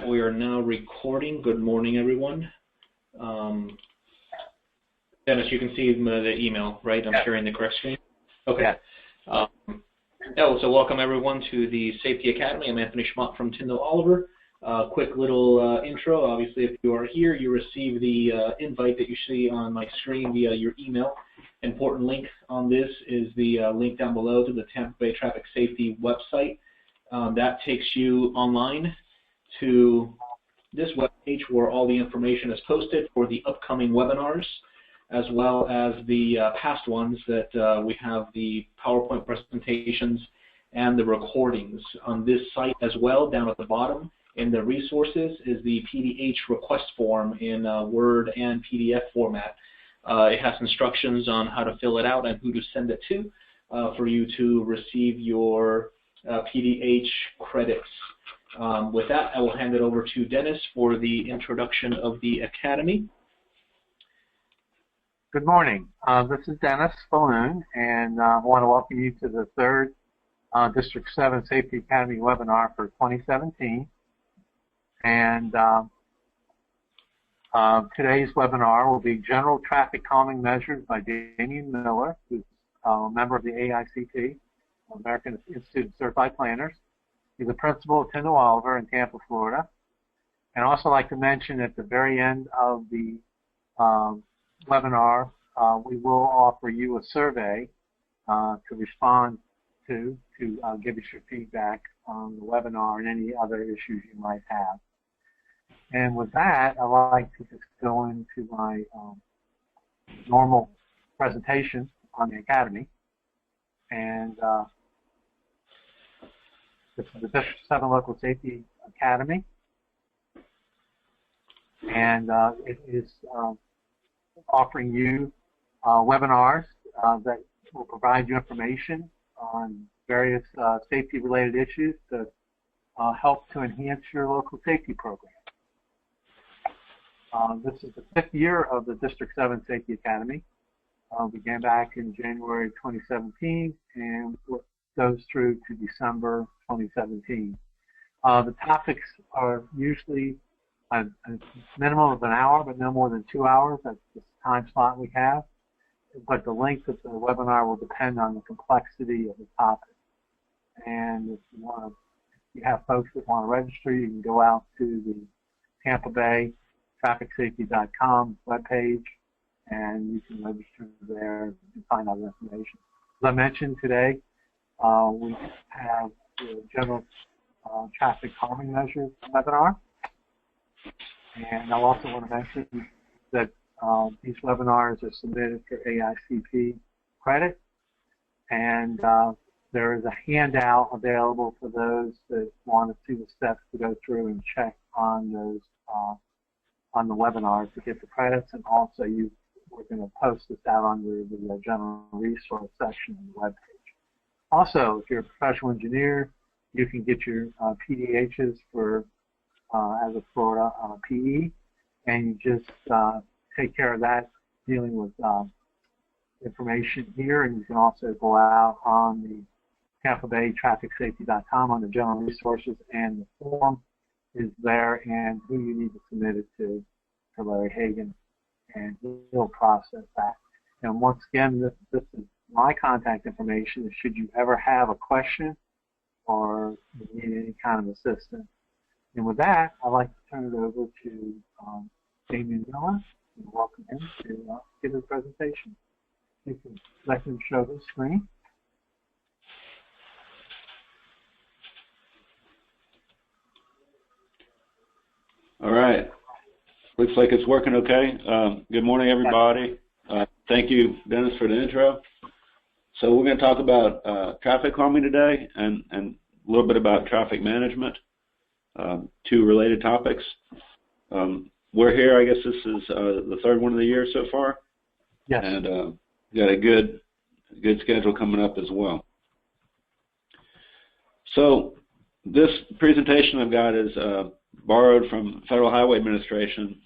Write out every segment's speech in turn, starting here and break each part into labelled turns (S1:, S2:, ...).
S1: that we are now recording. Good morning, everyone. Dennis, you can see the email, right? I'm sharing the correct screen. Okay. So welcome everyone to the Safety Academy. I'm Anthony Schmott from Tyndall Oliver. Quick little intro. Obviously, if you are here, you receive the invite that you see on my screen via your email. Important link on this is the link down below to the Tampa Bay Traffic Safety website. That takes you online to this webpage where all the information is posted for the upcoming webinars, as well as the past ones that we have the PowerPoint presentations and the recordings. On this site as well, down at the bottom in the resources, is the PDH request form in Word and PDF format. It has instructions on how to fill it out and who to send it to for you to receive your PDH credits. With that, I will hand it over to Dennis for the introduction of the Academy.
S2: Good morning. This is Dennis Falloon, and I want to welcome you to the third District 7 Safety Academy webinar for 2017. And today's webinar will be General Traffic Calming Measures by Damian Miller, who's a member of the AICP, American Institute of Certified Planners. He's a principal at Tyndall Oliver in Tampa, Florida. And I'd also like to mention at the very end of the webinar, we will offer you a survey to respond to give us your feedback on the webinar and any other issues you might have. And with that, I'd like to just go into my normal presentation on the Academy. And this is the District 7 Local Safety Academy. And it is offering you webinars that will provide you information on various safety-related issues to help to enhance your local safety program. This is the 5th year of the District 7 Safety Academy. Began back in January 2017 and goes through to December 2017. The topics are usually a minimum of an hour, but no more than 2 hours. That's the time slot we have. But the length of the webinar will depend on the complexity of the topic. And if you have folks that want to register, you can go out to the Tampa Bay TrafficSafety.com webpage, and you can register there and find out information. As I mentioned today, we have the General Traffic Calming Measures webinar. And I also want to mention that these webinars are submitted for AICP credit, and there is a handout available for those that want to see the steps to go through and check on those on the webinar to get the credits. And also, we're going to post this out under the general resource section of the webpage. Also, if you're a professional engineer, you can get your PDHs for as a Florida PE, and you just take care of that dealing with information here, and you can also go out on the Tampa Bay TrafficSafety.com on the general resources, and the form is there and who you need to submit it to Larry Hagan, and he'll process that. And once again, this is my contact information should you ever have a question or need any kind of assistance. And with that, I'd like to turn it over to Damian Miller and welcome him to give his presentation. You can let him show the screen.
S3: All right. Looks like it's working okay. Good morning, everybody. Thank you, Dennis, for the intro. So we're going to talk about traffic calming today and a little bit about traffic management, two related topics. We're here, I guess this is the third one of the year so far.
S2: Yes.
S3: And got a good schedule coming up as well. So this presentation I've got is borrowed from Federal Highway Administration.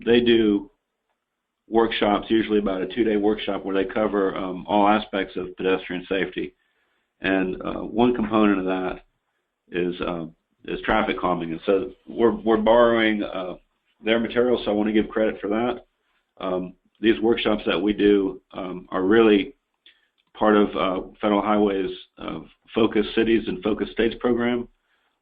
S3: They do workshops, usually about a 2-day workshop where they cover all aspects of pedestrian safety. And one component of that is is traffic calming. And so we're borrowing their material, so I want to give credit for that. These workshops that we do are really part of Federal Highway's Focus Cities and Focus States program,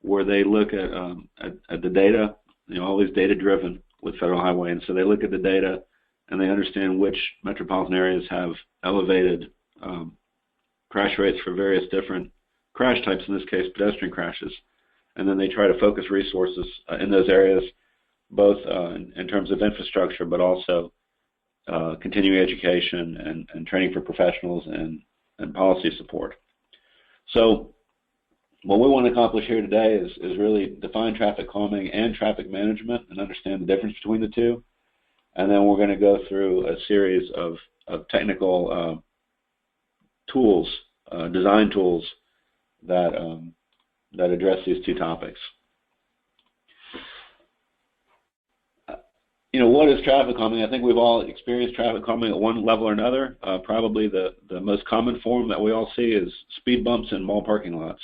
S3: where they look at the data, all these data driven with Federal Highway. And so they look at the data and they understand which metropolitan areas have elevated crash rates for various different crash types, in this case pedestrian crashes. And then they try to focus resources in those areas, both in terms of infrastructure, but also continuing education and training for professionals and policy support. So what we want to accomplish here today is really define traffic calming and traffic management and understand the difference between the two. And then we're going to go through a series of technical tools, design tools that address these two topics. What is traffic calming? I think we've all experienced traffic calming at one level or another. Probably the most common form that we all see is speed bumps in mall parking lots,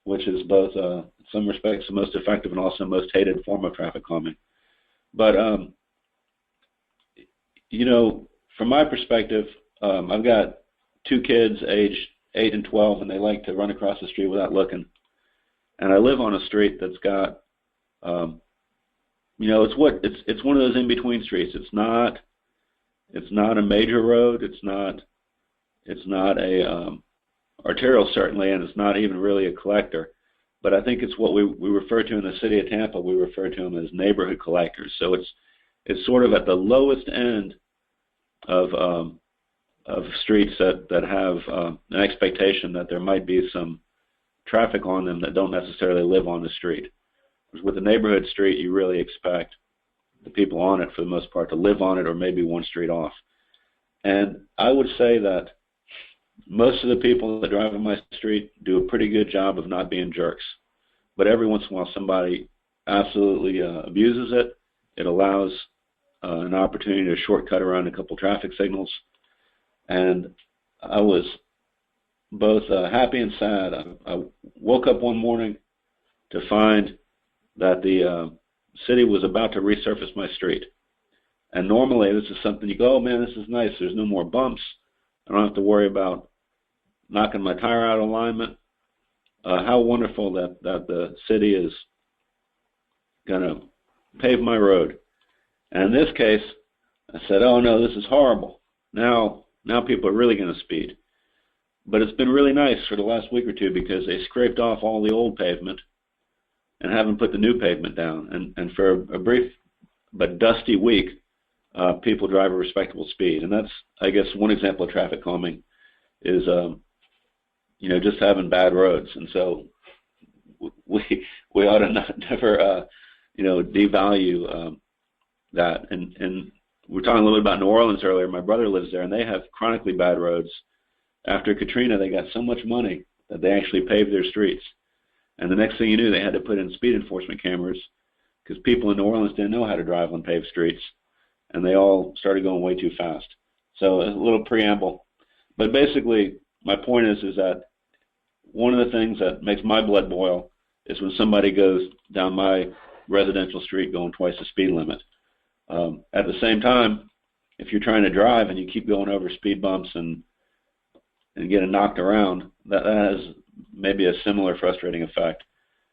S3: which is both, in some respects, the most effective and also most hated form of traffic calming. But, from my perspective, I've got two kids aged 8 and 12, and they like to run across the street without looking. And I live on a street that's got, it's one of those in-between streets. It's not a major road. It's not a arterial, certainly, and it's not even really a collector. But I think it's what we refer to in the city of Tampa. We refer to them as neighborhood collectors. So it's sort of at the lowest end of streets that have an expectation that there might be some traffic on them that don't necessarily live on the street. With a neighborhood street, you really expect the people on it, for the most part, to live on it or maybe one street off. And I would say that most of the people that drive on my street do a pretty good job of not being jerks. But every once in a while, somebody absolutely abuses it. It allows an opportunity to shortcut around a couple traffic signals. And I was both happy and sad. I woke up one morning to find that the city was about to resurface my street. And normally this is something you go, oh man, this is nice. There's no more bumps. I don't have to worry about knocking my tire out of alignment. How wonderful that the city is going to pave my road. And in this case, I said, oh no, this is horrible. Now people are really going to speed. But it's been really nice for the last week or two because they scraped off all the old pavement and haven't put the new pavement down. And for a brief but dusty week, people drive a respectable speed. And that's, I guess, one example of traffic calming is, just having bad roads. And so we ought to never, devalue that. And we were talking a little bit about New Orleans earlier. My brother lives there, and they have chronically bad roads. After Katrina, they got so much money that they actually paved their streets. And the next thing you knew, they had to put in speed enforcement cameras because people in New Orleans didn't know how to drive on paved streets, and they all started going way too fast. So a little preamble. But basically, my point is that one of the things that makes my blood boil is when somebody goes down my residential street going twice the speed limit. At the same time, if you're trying to drive and you keep going over speed bumps and getting knocked around, that has maybe a similar frustrating effect.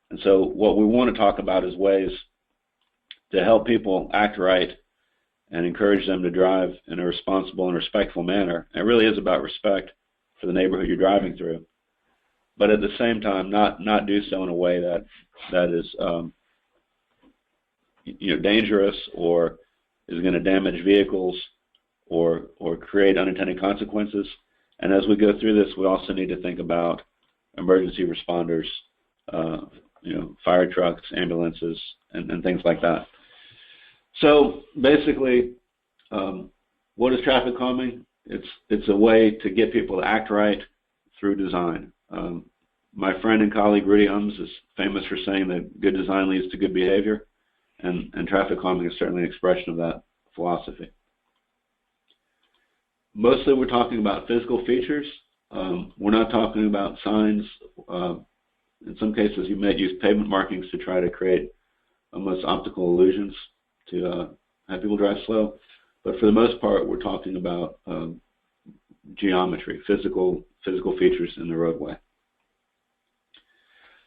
S3: And so what we want to talk about is ways to help people act right and encourage them to drive in a responsible and respectful manner. It really is about respect for the neighborhood you're driving through, but at the same time not do so in a way that is dangerous or is going to damage vehicles or create unintended consequences. And as we go through this, we also need to think about emergency responders, fire trucks, ambulances, and things like that. So basically, what is traffic calming? It's a way to get people to act right through design. My friend and colleague Rudy HUMPS is famous for saying that good design leads to good behavior, and traffic calming is certainly an expression of that philosophy. Mostly we're talking about physical features. We're not talking about signs In some cases, you might use pavement markings to try to create almost optical illusions to have people drive slow. But for the most part, we're talking about geometry, physical features in the roadway.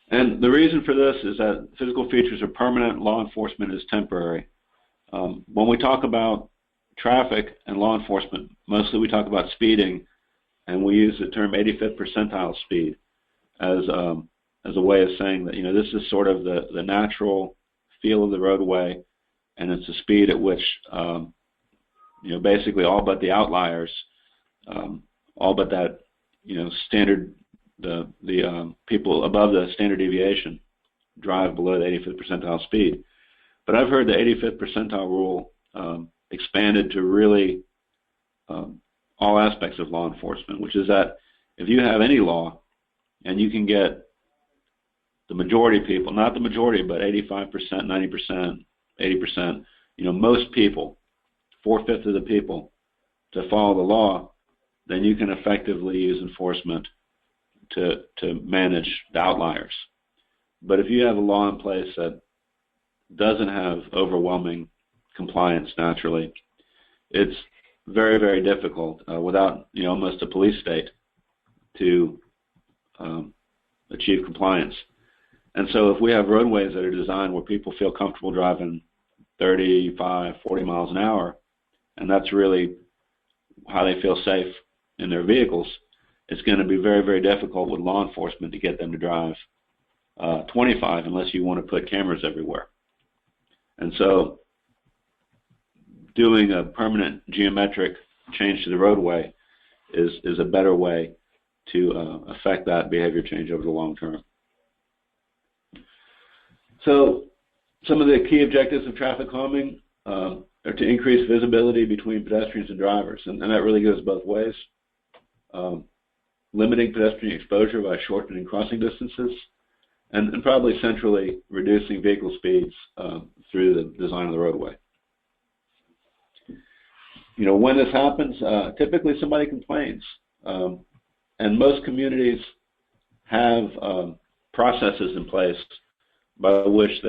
S3: And the reason for this is that physical features are permanent, law enforcement is temporary. When we talk about traffic and law enforcement, mostly we talk about speeding, and we use the term 85th percentile speed as a way of saying that, you know, this is sort of the natural feel of the roadway, and it's the speed at which, you know, basically all but the outliers, all but that, you know, standard, the people above the standard deviation drive below the 85th percentile speed. But I've heard the 85th percentile rule expanded to really all aspects of law enforcement, which is that if you have any law and you can get the majority of people, not the majority, but 85%, 90%, 80%, you know, most people, 4/5 of the people, to follow the law, then you can effectively use enforcement to manage the outliers. But if you have a law in place that doesn't have overwhelming compliance naturally, it's very, very difficult without, you know, almost a police state to achieve compliance. And so if we have roadways that are designed where people feel comfortable driving 35, 40 miles an hour, and that's really how they feel safe in their vehicles, it's going to be very, very difficult with law enforcement to get them to drive 25 unless you want to put cameras everywhere. And so doing a permanent geometric change to the roadway is a better way to affect that behavior change over the long term. So some of the key objectives of traffic calming are to increase visibility between pedestrians and drivers, and that really goes both ways. Limiting pedestrian exposure by shortening crossing distances, and probably centrally reducing vehicle speeds through the design of the roadway. You know, when this happens, typically somebody complains, and most communities have processes in place by which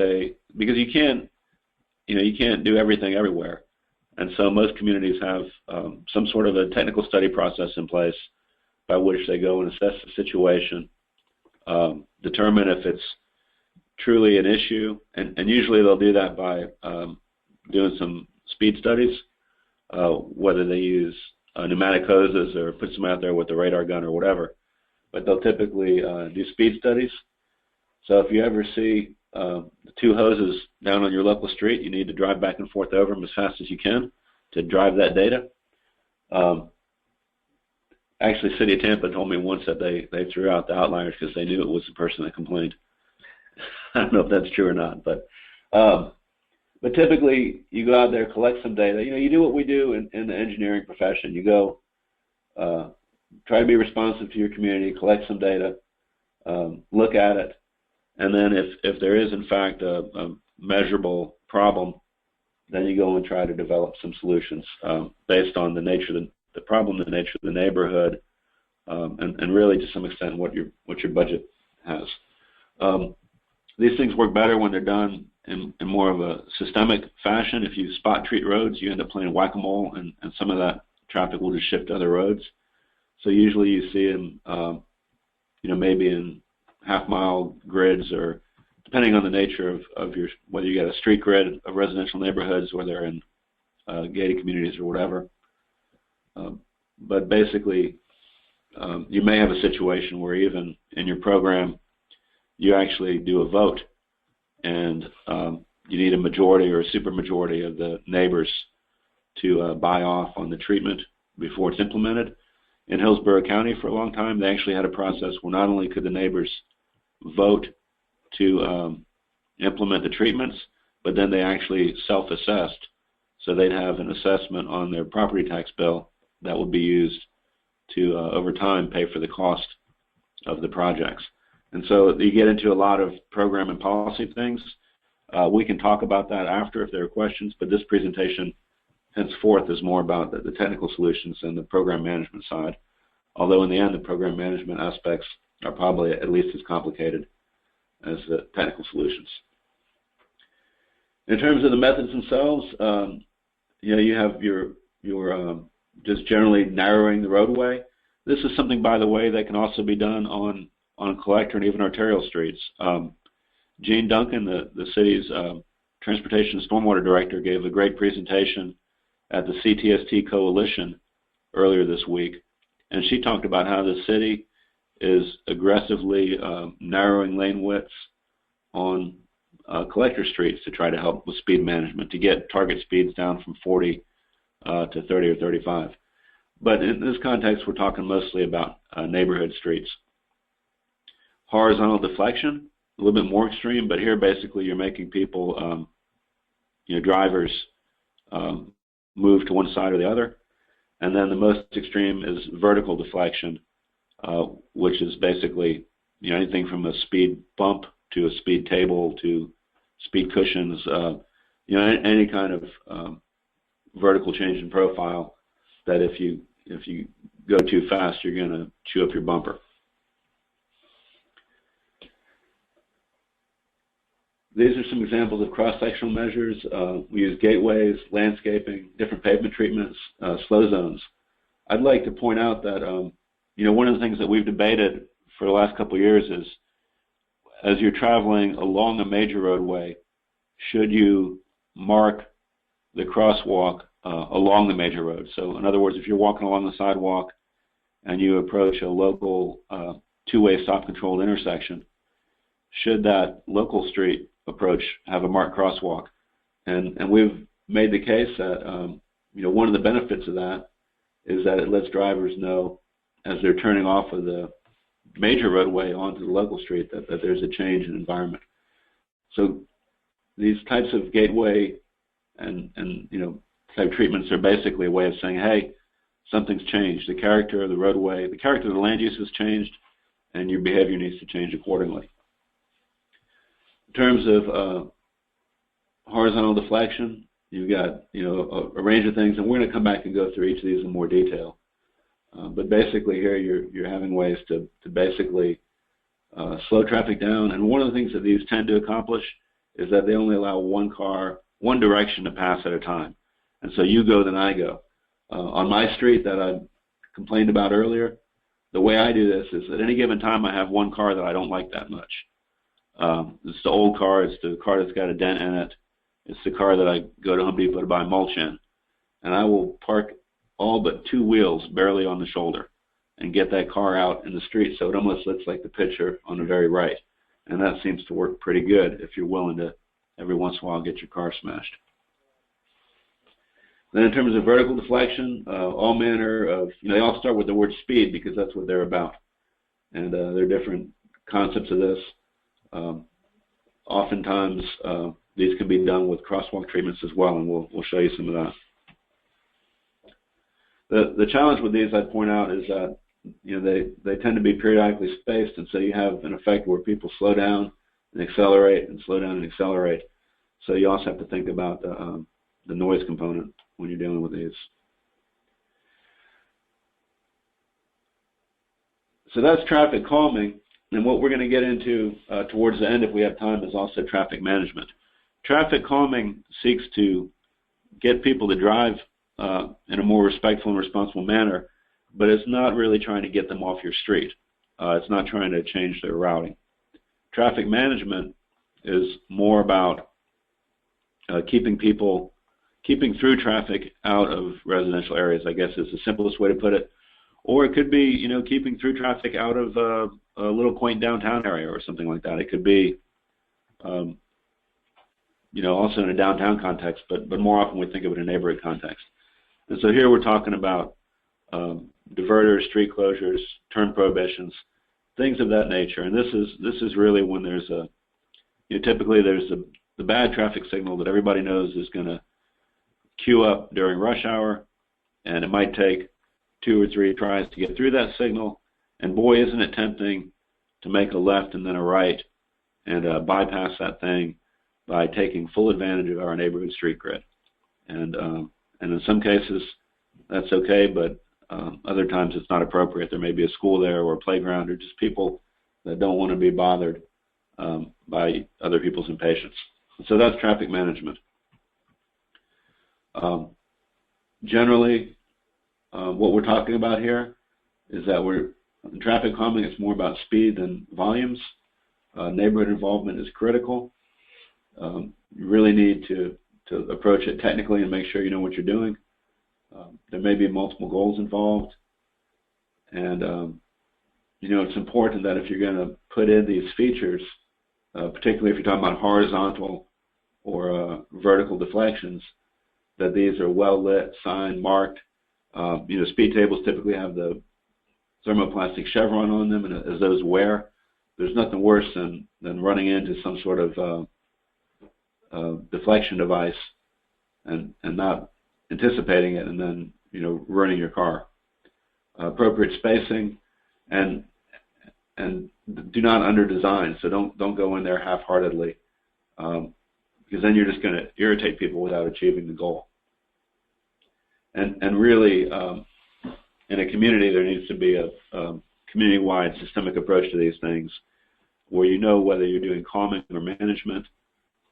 S3: because you can't do everything everywhere, and so most communities have some sort of a technical study process in place by which they go and assess the situation, determine if it's truly an issue, and usually they'll do that by doing some speed studies, whether they use pneumatic hoses or put some out there with a radar gun or whatever, but they'll typically do speed studies. So if you ever see the two hoses down on your local street, you need to drive back and forth over them as fast as you can to drive that data. Actually, City of Tampa told me once that they threw out the outliers because they knew it was the person that complained. I don't know if that's true or not, but typically you go out there, collect some data. You know, you do what we do in the engineering profession. You go try to be responsive to your community, collect some data, look at it, and then if there is in fact a measurable problem, then you go and try to develop some solutions based on the nature of the problem, the nature of the neighborhood, and really to some extent what your budget has. These things work better when they're done in more of a systemic fashion. If you spot treat roads, you end up playing whack-a-mole, and some of that traffic will just shift to other roads. So usually you see them, you know, maybe in half-mile grids, or depending on the nature of your, whether you got a street grid of residential neighborhoods or they're in gated communities or whatever. But basically, you may have a situation where even in your program, you actually do a vote, and you need a majority or a supermajority of the neighbors to buy off on the treatment before it's implemented. In Hillsborough County, for a long time, they actually had a process where not only could the neighbors vote to implement the treatments, but then they actually self-assessed. So they'd have an assessment on their property tax bill that would be used to, over time, pay for the cost of the projects. And so you get into a lot of program and policy things. We can talk about that after if there are questions, but this presentation henceforth is more about the technical solutions and the program management side, although in the end the program management aspects are probably at least as complicated as the technical solutions. In terms of the methods themselves, you have your just generally narrowing the roadway. This is something, by the way, that can also be done on collector and even arterial streets. Gene Duncan, the city's Transportation and Stormwater Director, gave a great presentation at the CTST Coalition earlier this week, and she talked about how the city is aggressively narrowing lane widths on collector streets to try to help with speed management, to get target speeds down from 40 to 30 or 35. But in this context, we're talking mostly about neighborhood streets. Horizontal deflection, a little bit more extreme, but here basically you're making people, drivers move to one side or the other. And then the most extreme is vertical deflection, which is basically anything from a speed bump to a speed table to speed cushions, any kind of vertical change in profile that if you go too fast, you're going to chew up your bumper. These are some examples of cross-sectional measures. We use gateways, landscaping, different pavement treatments, slow zones. I'd like to point out that one of the things that we've debated for the last couple of years is, as you're traveling along a major roadway, should you mark the crosswalk along the major road? So in other words, if you're walking along the sidewalk and you approach a local two-way stop-controlled intersection, should that local street approach have a marked crosswalk? And we've made the case that one of the benefits of that is that it lets drivers know as they're turning off of the major roadway onto the local street that there's a change in environment. So these types of gateway and type treatments are basically a way of saying, hey, something's changed. The character of the roadway, the character of the land use has changed, and your behavior needs to change accordingly. In terms of horizontal deflection, you've got a range of things, and we're going to come back and go through each of these in more detail. But basically here you're having ways to basically slow traffic down, and one of the things that these tend to accomplish is that they only allow one direction to pass at a time. And so you go, then I go. On my street that I complained about earlier, the way I do this is at any given time I have one car that I don't like that much. It's the old car, it's the car that's got a dent in it, it's the car that I go to Home Depot to buy mulch in. And I will park all but two wheels barely on the shoulder and get that car out in the street so it almost looks like the picture on the very right. And that seems to work pretty good if you're willing to every once in a while get your car smashed. Then in terms of vertical deflection, all manner of, they all start with the word speed because that's what they're about. And there are different concepts of this. Oftentimes, these can be done with crosswalk treatments as well, and we'll show you some of that. The challenge with these, I'd point out, is that they tend to be periodically spaced, and so you have an effect where people slow down and accelerate and slow down and accelerate. So you also have to think about the noise component when you're dealing with these. So that's traffic calming, and what we're going to get into towards the end, if we have time, is also traffic management. Traffic calming seeks to get people to drive in a more respectful and responsible manner, but it's not really trying to get them off your street. It's not trying to change their routing. Traffic management is more about keeping through traffic out of residential areas, I guess is the simplest way to put it. Or it could be, keeping through traffic out of a little quaint downtown area or something like that. It could be, also in a downtown context, but more often we think of it in a neighborhood context. And so here we're talking about diverters, street closures, turn prohibitions, things of that nature. And this is really when there's typically there's the bad traffic signal that everybody knows is going to queue up during rush hour, and it might take 2 or 3 tries to get through that signal. And boy, isn't it tempting to make a left and then a right and bypass that thing by taking full advantage of our neighborhood street grid. And in some cases, that's okay, but other times it's not appropriate. There may be a school there or a playground or just people that don't want to be bothered by other people's impatience. So that's traffic management. Generally, what we're talking about here is that in traffic calming, it's more about speed than volumes. Neighborhood involvement is critical. You really need to approach it technically and make sure you know what you're doing. There may be multiple goals involved. And, it's important that if you're going to put in these features, particularly if you're talking about horizontal or vertical deflections, that these are well lit, signed, marked. Speed tables typically have the thermoplastic chevron on them, and as those wear, there's nothing worse than running into some sort of deflection device and not anticipating it, and then ruining your car. Appropriate spacing, and do not under design. So don't go in there half-heartedly, because then you're just going to irritate people without achieving the goal. And really, in a community, there needs to be a community-wide systemic approach to these things, where you know whether you're doing calming or management.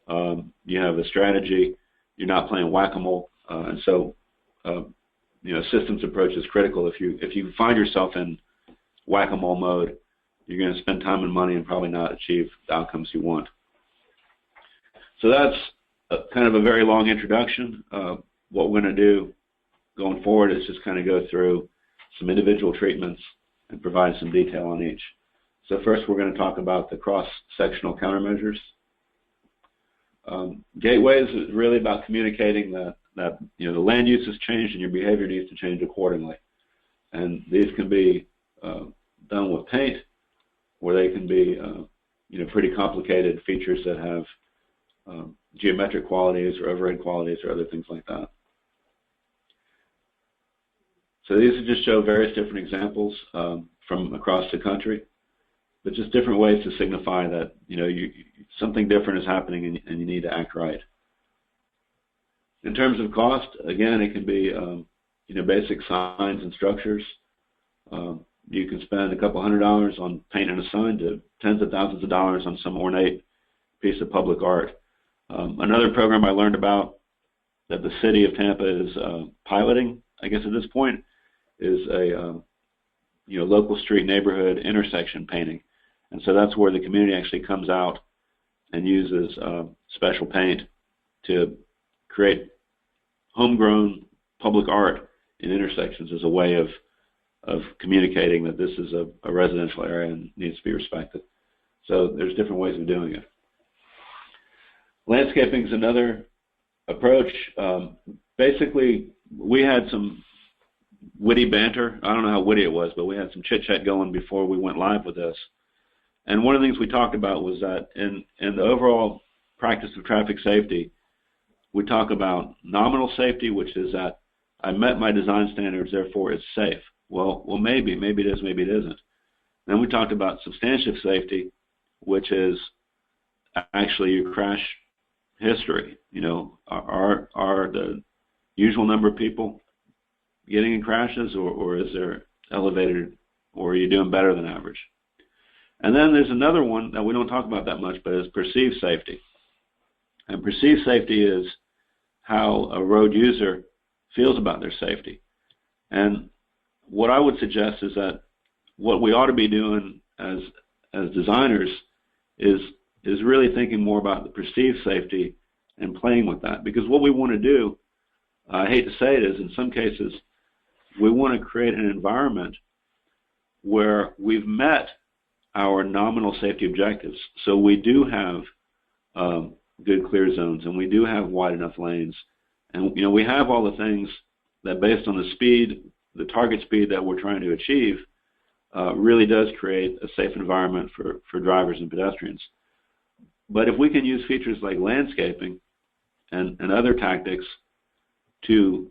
S3: You have a strategy. You're not playing whack-a-mole, and so systems approach is critical. If you find yourself in whack-a-mole mode, you're going to spend time and money and probably not achieve the outcomes you want. So that's kind of a very long introduction. What we're going to do going forward is just kind of go through some individual treatments and provide some detail on each. So first we're going to talk about the cross-sectional countermeasures. Gateways is really about communicating that the land use has changed and your behavior needs to change accordingly. And these can be done with paint, or they can be pretty complicated features that have geometric qualities or overhead qualities or other things like that. So these just show various different examples from across the country, but just different ways to signify that something different is happening and you need to act right. In terms of cost, again, it can be basic signs and structures. You can spend a couple $100 on paint and a sign to tens of thousands of dollars on some ornate piece of public art. Another program I learned about that the city of Tampa is piloting, I guess at this point, is a local street neighborhood intersection painting. And so that's where the community actually comes out and uses special paint to create homegrown public art in intersections as a way of communicating that this is a residential area and needs to be respected. So there's different ways of doing it. Landscaping is another approach. Basically, we had some witty banter. I don't know how witty it was, but we had some chit-chat going before we went live with this. And one of the things we talked about was that in the overall practice of traffic safety, we talk about nominal safety, which is that I met my design standards, therefore it's safe. Well, maybe it is, maybe it isn't. Then we talked about substantive safety, which is actually your crash history. Are the usual number of people getting in crashes, or is there elevated, or are you doing better than average? And then there's another one that we don't talk about that much, but is perceived safety. And perceived safety is how a road user feels about their safety. And what I would suggest is that what we ought to be doing as designers is really thinking more about the perceived safety and playing with that. Because what we want to do, I hate to say it, is in some cases we want to create an environment where we've met our nominal safety objectives. So we do have good clear zones, and we do have wide enough lanes, and we have all the things that, based on the speed, the target speed that we're trying to achieve, really does create a safe environment for drivers and pedestrians. But if we can use features like landscaping and other tactics to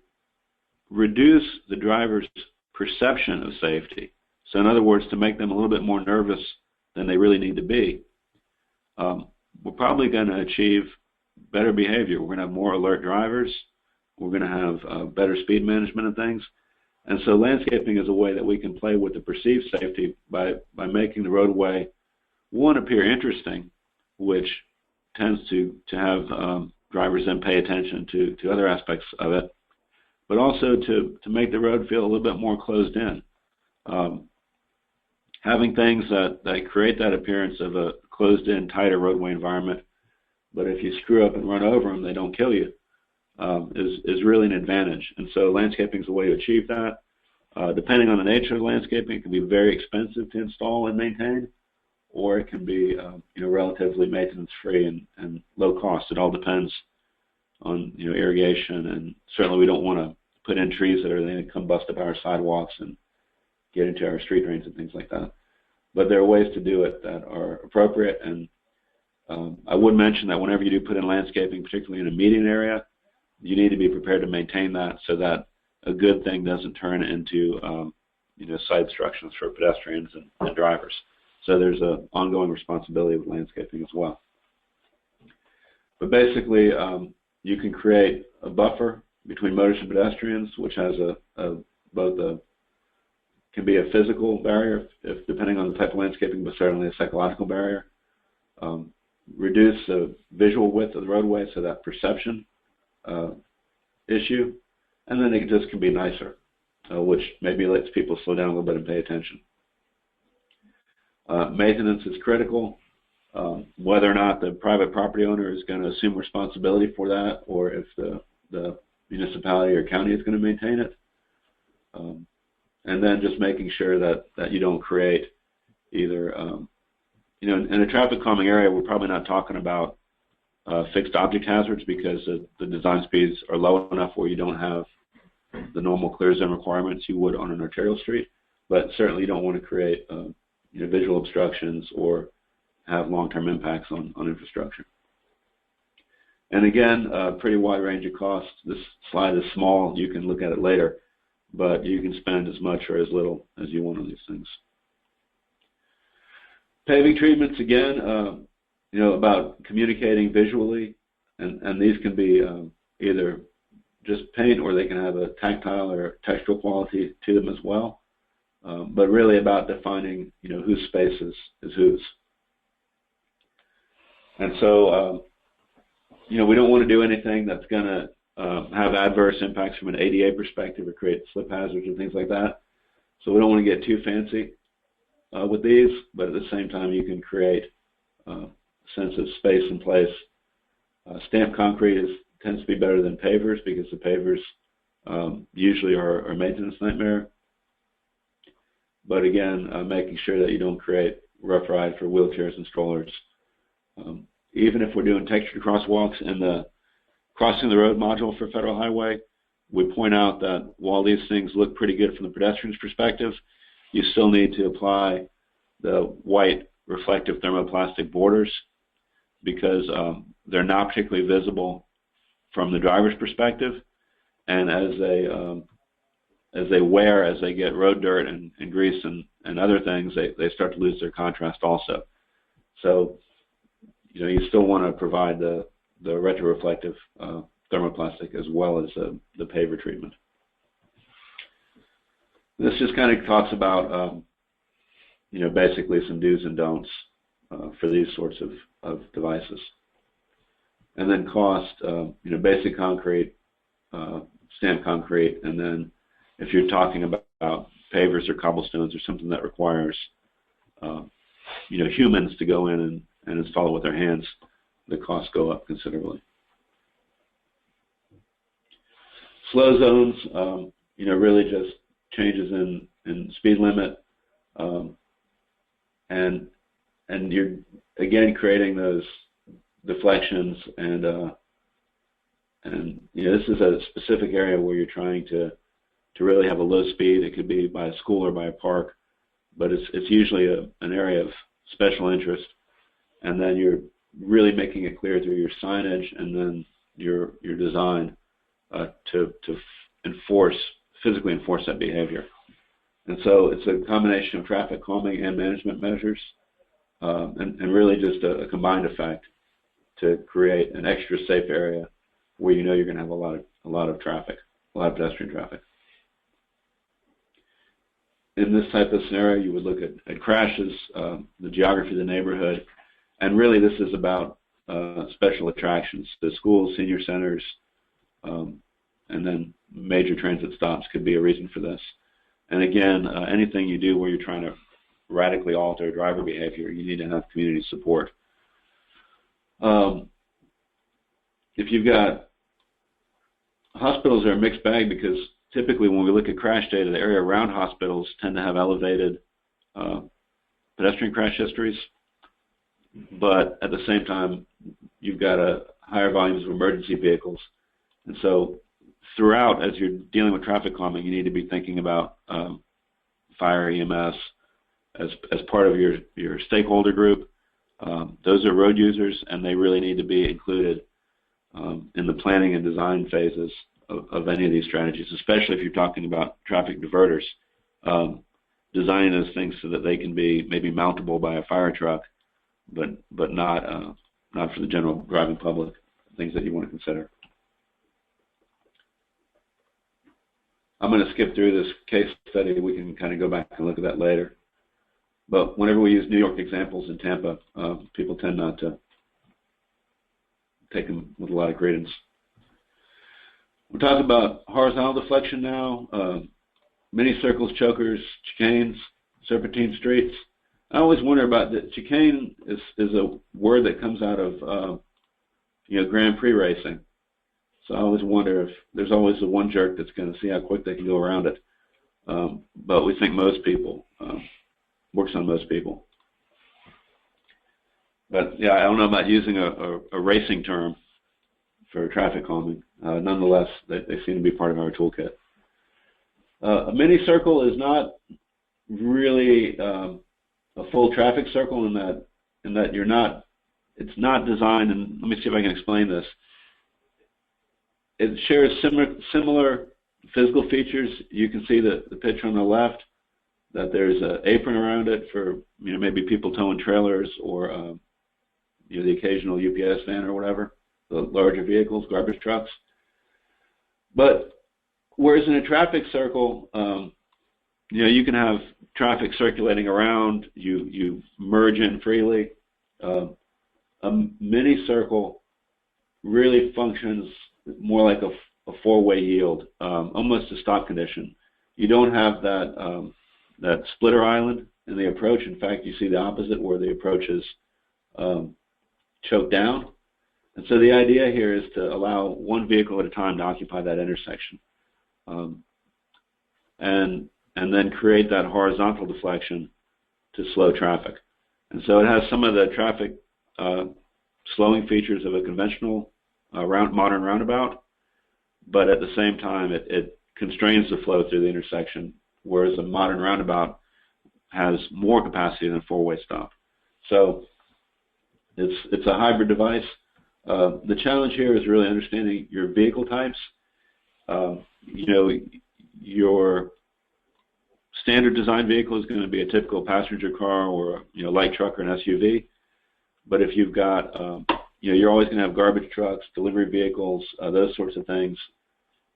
S3: reduce the driver's perception of safety, so in other words, to make them a little bit more nervous than they really need to be, we're probably going to achieve better behavior. We're going to have more alert drivers. We're going to have better speed management of things. And so landscaping is a way that we can play with the perceived safety by making the roadway, one, appear interesting, which tends to have drivers then pay attention to other aspects of it, but also to make the road feel a little bit more closed in. Having things that create that appearance of a closed-in, tighter roadway environment, but if you screw up and run over them, they don't kill you, is really an advantage. And so landscaping is a way to achieve that. Depending on the nature of the landscaping, it can be very expensive to install and maintain, or it can be relatively maintenance-free and low cost. It all depends on irrigation, and certainly we don't want to put in trees that are going to come bust up our sidewalks and get into our street drains and things like that. But there are ways to do it that are appropriate, and I would mention that whenever you do put in landscaping, particularly in a median area, you need to be prepared to maintain that so that a good thing doesn't turn into side obstructions for pedestrians and drivers. So there's an ongoing responsibility with landscaping as well. But basically, you can create a buffer between motorists and pedestrians, which has can be a physical barrier, if depending on the type of landscaping, but certainly a psychological barrier. Reduce the visual width of the roadway, so that perception issue, and then it just can be nicer, which maybe lets people slow down a little bit and pay attention. Maintenance is critical. Whether or not the private property owner is going to assume responsibility for that, or if the municipality or county is going to maintain it. And then just making sure that you don't create either, in a traffic calming area, we're probably not talking about fixed object hazards, because the design speeds are low enough where you don't have the normal clear zone requirements you would on an arterial street. But certainly you don't want to create visual obstructions or have long-term impacts on infrastructure. And again, a pretty wide range of costs. This slide is small. You can look at it later, but you can spend as much or as little as you want on these things. Paving treatments, again, about communicating visually, and these can be either just paint, or they can have a tactile or textural quality to them as well. But really about defining, whose space is whose. And so, we don't want to do anything that's going to have adverse impacts from an ADA perspective or create slip hazards and things like that. So we don't want to get too fancy with these, but at the same time you can create a sense of space and place. Stamped concrete tends to be better than pavers, because the pavers usually are a maintenance nightmare. But again, making sure that you don't create rough ride for wheelchairs and strollers. Even if we're doing textured crosswalks in the crossing the road module for Federal Highway, we point out that while these things look pretty good from the pedestrian's perspective, you still need to apply the white reflective thermoplastic borders, because they're not particularly visible from the driver's perspective, and as they wear, as they get road dirt and grease and other things, they start to lose their contrast also. So, you still want to provide the retroreflective thermoplastic as well as the paver treatment. This just kind of talks about, basically some do's and don'ts for these sorts of devices. And then cost, basic concrete, stamped concrete, and then if you're talking about pavers or cobblestones or something that requires, humans to go in and install it with their hands, the costs go up considerably. Slow zones, really just changes in speed limit, and you're again creating those deflections, and this is a specific area where you're trying to really have a low speed. It could be by a school or by a park, but it's usually an area of special interest, and then you're really making it clear through your signage and then your design to physically enforce that behavior. And so it's a combination of traffic calming and management measures, and really just a combined effect to create an extra safe area where you're going to have a lot of traffic, a lot of pedestrian traffic. In this type of scenario, you would look at crashes, the geography of the neighborhood, and really this is about special attractions. The schools, senior centers, and then major transit stops could be a reason for this. And again, anything you do where you're trying to radically alter driver behavior, you need to have community support. If you've got hospitals are a mixed bag because typically when we look at crash data, the area around hospitals tend to have elevated pedestrian crash histories, but at the same time, you've got higher volumes of emergency vehicles. And so throughout, as you're dealing with traffic calming, you need to be thinking about fire, EMS as part of your stakeholder group. Those are road users, and they really need to be included in the planning and design phases of any of these strategies, especially if you're talking about traffic diverters. Designing those things so that they can be maybe mountable by a fire truck, but not for the general driving public, things that you want to consider. I'm going to skip through this case study. We can kind of go back and look at that later. But whenever we use New York examples in Tampa, people tend not to take them with a lot of credence. We'll talk about horizontal deflection now, mini circles, chokers, chicanes, serpentine streets. I always wonder about that. Chicane is a word that comes out of Grand Prix racing. So I always wonder if there's always the one jerk that's going to see how quick they can go around it. But we think most people, works on most people. But yeah, I don't know about using a racing term for traffic calming. Nonetheless, they seem to be part of our toolkit. A mini circle is not really a full traffic circle in that you're not. It's not designed. And let me see if I can explain this. It shares similar physical features. You can see the picture on the left, that there's an apron around it for maybe people towing trailers or the occasional UPS van or whatever, the larger vehicles, garbage trucks. But whereas in a traffic circle, you can have traffic circulating around, you merge in freely. A mini circle really functions more like a four-way yield, almost a stop condition. You don't have that splitter island in the approach. In fact, you see the opposite, where the approach is choked down. And so the idea here is to allow one vehicle at a time to occupy that intersection, and then create that horizontal deflection to slow traffic. And so it has some of the traffic slowing features of a conventional modern roundabout, but at the same time it constrains the flow through the intersection, whereas a modern roundabout has more capacity than a four-way stop. So it's a hybrid device. The challenge here is really understanding your vehicle types. Your standard design vehicle is going to be a typical passenger car or light truck or an SUV. But if you've got, you're always going to have garbage trucks, delivery vehicles, those sorts of things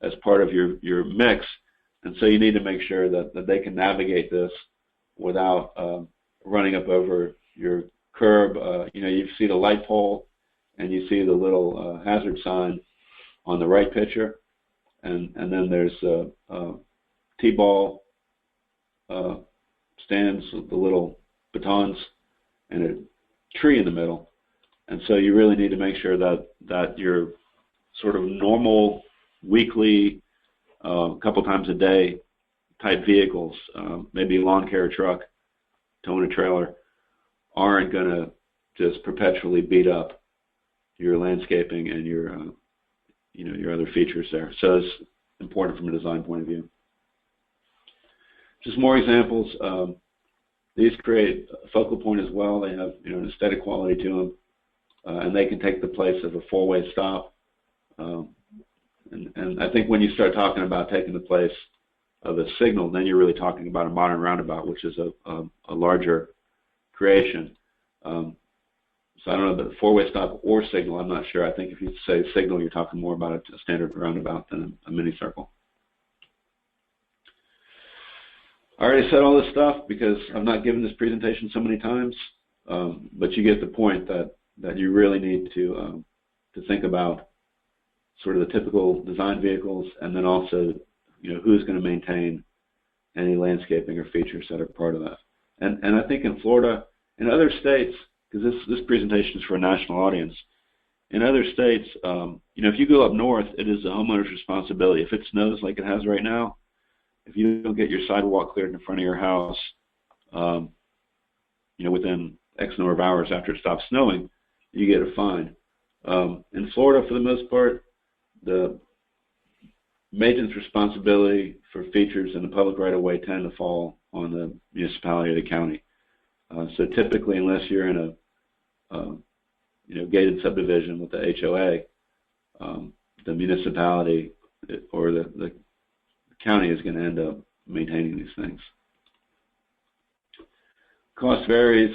S3: as part of your mix. And so you need to make sure that they can navigate this without running up over your curb. You see the light pole and you see the little hazard sign on the right picture. And then there's T-ball stands with the little batons and a tree in the middle. And so you really need to make sure that your sort of normal weekly, couple times a day type vehicles, maybe a lawn care truck, towing a trailer, aren't going to just perpetually beat up your landscaping and your other features there. So it's important from a design point of view. Just more examples. These create a focal point as well. They have an aesthetic quality to them, and they can take the place of a four-way stop. And I think when you start talking about taking the place of a signal, then you're really talking about a modern roundabout, which is a larger creation. So I don't know about the four-way stop or signal. I'm not sure. I think if you say signal, you're talking more about a standard roundabout than a mini circle. I already said all this stuff because I've not given this presentation so many times. but you get the point that you really need to think about sort of the typical design vehicles, and then also, who's going to maintain any landscaping or features that are part of that. And I think in Florida, in other states, because this presentation is for a national audience, in other states, if you go up north, it is the homeowner's responsibility. If it snows like it has right now, if you don't get your sidewalk cleared in front of your house, within X number of hours after it stops snowing, you get a fine. In Florida, for the most part, the maintenance responsibility for features in the public right-of-way tend to fall on the municipality or the county. So typically, unless you're in a gated subdivision with the HOA, the municipality or the county is going to end up maintaining these things. Cost varies,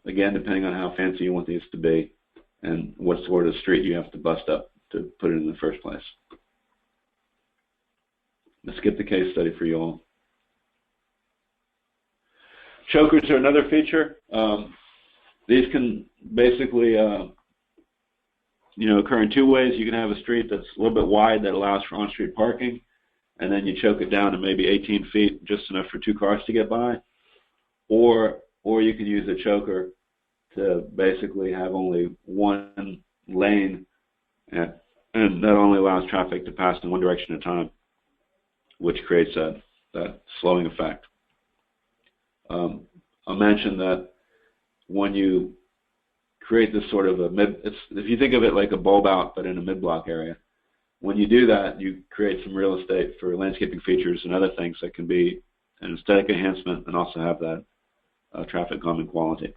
S3: again, depending on how fancy you want these to be and what sort of street you have to bust up to put it in the first place. Let's skip the case study for you all. Chokers are another feature. These can basically occur in two ways. You can have a street that's a little bit wide that allows for on-street parking, and then you choke it down to maybe 18 feet, just enough for 2 cars to get by. Or you can use a choker to basically have only one lane, and that only allows traffic to pass in one direction at a time, which creates that slowing effect. I'll mention that when you create this sort of if you think of it like a bulb out but in a mid-block area, when you do that, you create some real estate for landscaping features and other things that can be an aesthetic enhancement and also have that traffic calming quality.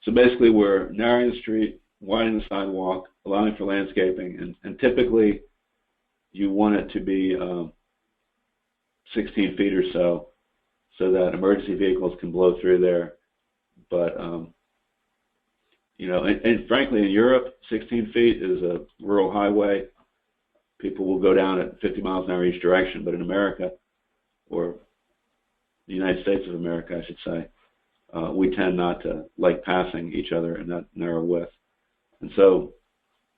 S3: So basically, we're narrowing the street, widening the sidewalk, allowing for landscaping, and typically you want it to be 16 feet or so that emergency vehicles can blow through there. But, and frankly, in Europe, 16 feet is a rural highway. People will go down at 50 miles an hour each direction, but in America, or the United States of America, I should say, we tend not to like passing each other in that narrow width. And so,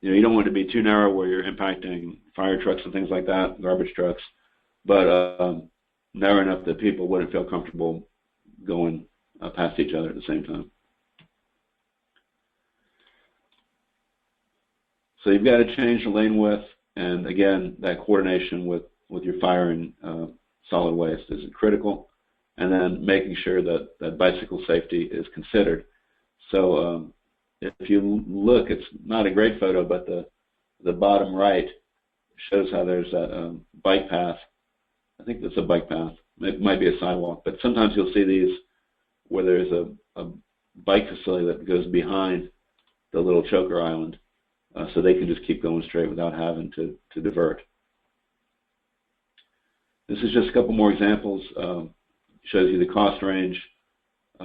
S3: you don't want it to be too narrow where you're impacting fire trucks and things like that, garbage trucks, but narrow enough that people wouldn't feel comfortable going past each other at the same time. So you've got to change the lane width, and again, that coordination with your fire and solid waste is critical, and then making sure that bicycle safety is considered. So if you look, it's not a great photo, but the bottom right shows how there's that bike path. I think that's a bike path. It might be a sidewalk, but sometimes you'll see these where there's a bike facility that goes behind the little choker island, so they can just keep going straight without having to divert. This is just a couple more examples. Shows you the cost range,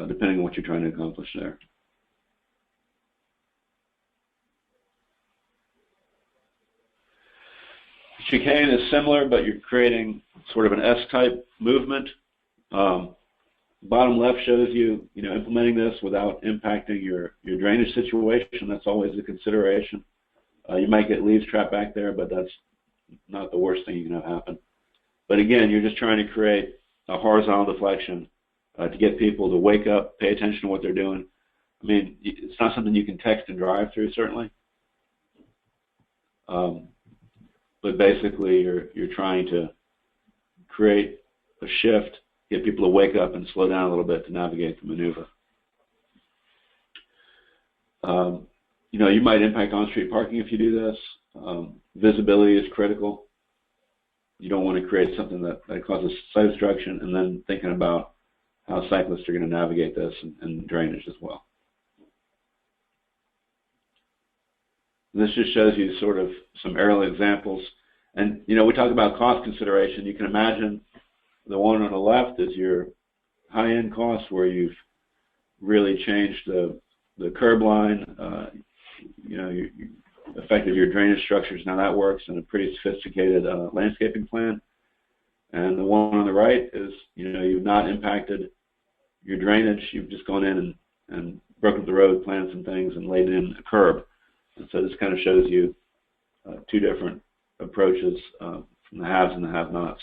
S3: depending on what you're trying to accomplish there. Chicane is similar, but you're creating sort of an S-type movement. Bottom left shows you, implementing this without impacting your drainage situation. That's always a consideration. You might get leaves trapped back there, but that's not the worst thing you can have happen. But again, you're just trying to create a horizontal deflection to get people to wake up, pay attention to what they're doing. I mean, it's not something you can text and drive through, certainly. But basically, you're trying to create a shift, get people to wake up and slow down a little bit to navigate the maneuver. You might impact on-street parking if you do this. Visibility is critical. You don't want to create something that causes sight obstruction and then thinking about how cyclists are going to navigate this and drainage as well. This just shows you sort of some aerial examples. And, we talk about cost consideration. You can imagine the one on the left is your high-end costs where you've really changed the curb line, your effective your drainage structures, now that works in a pretty sophisticated landscaping plan. And the one on the right is, you've not impacted your drainage, you've just gone in and broken up the road, planted some things, and laid in a curb. And so this kind of shows you two different approaches from the haves and the have-nots.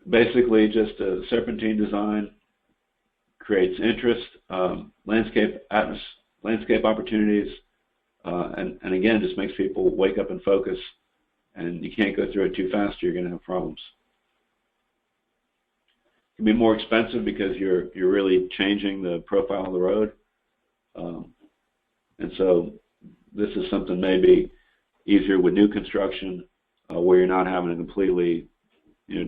S3: Basically, just a serpentine design creates interest, landscape opportunities, and again, just makes people wake up and focus. And you can't go through it too fast, or you're going to have problems. It can be more expensive because you're really changing the profile of the road, and so this is something maybe easier with new construction, where you're not having to completely,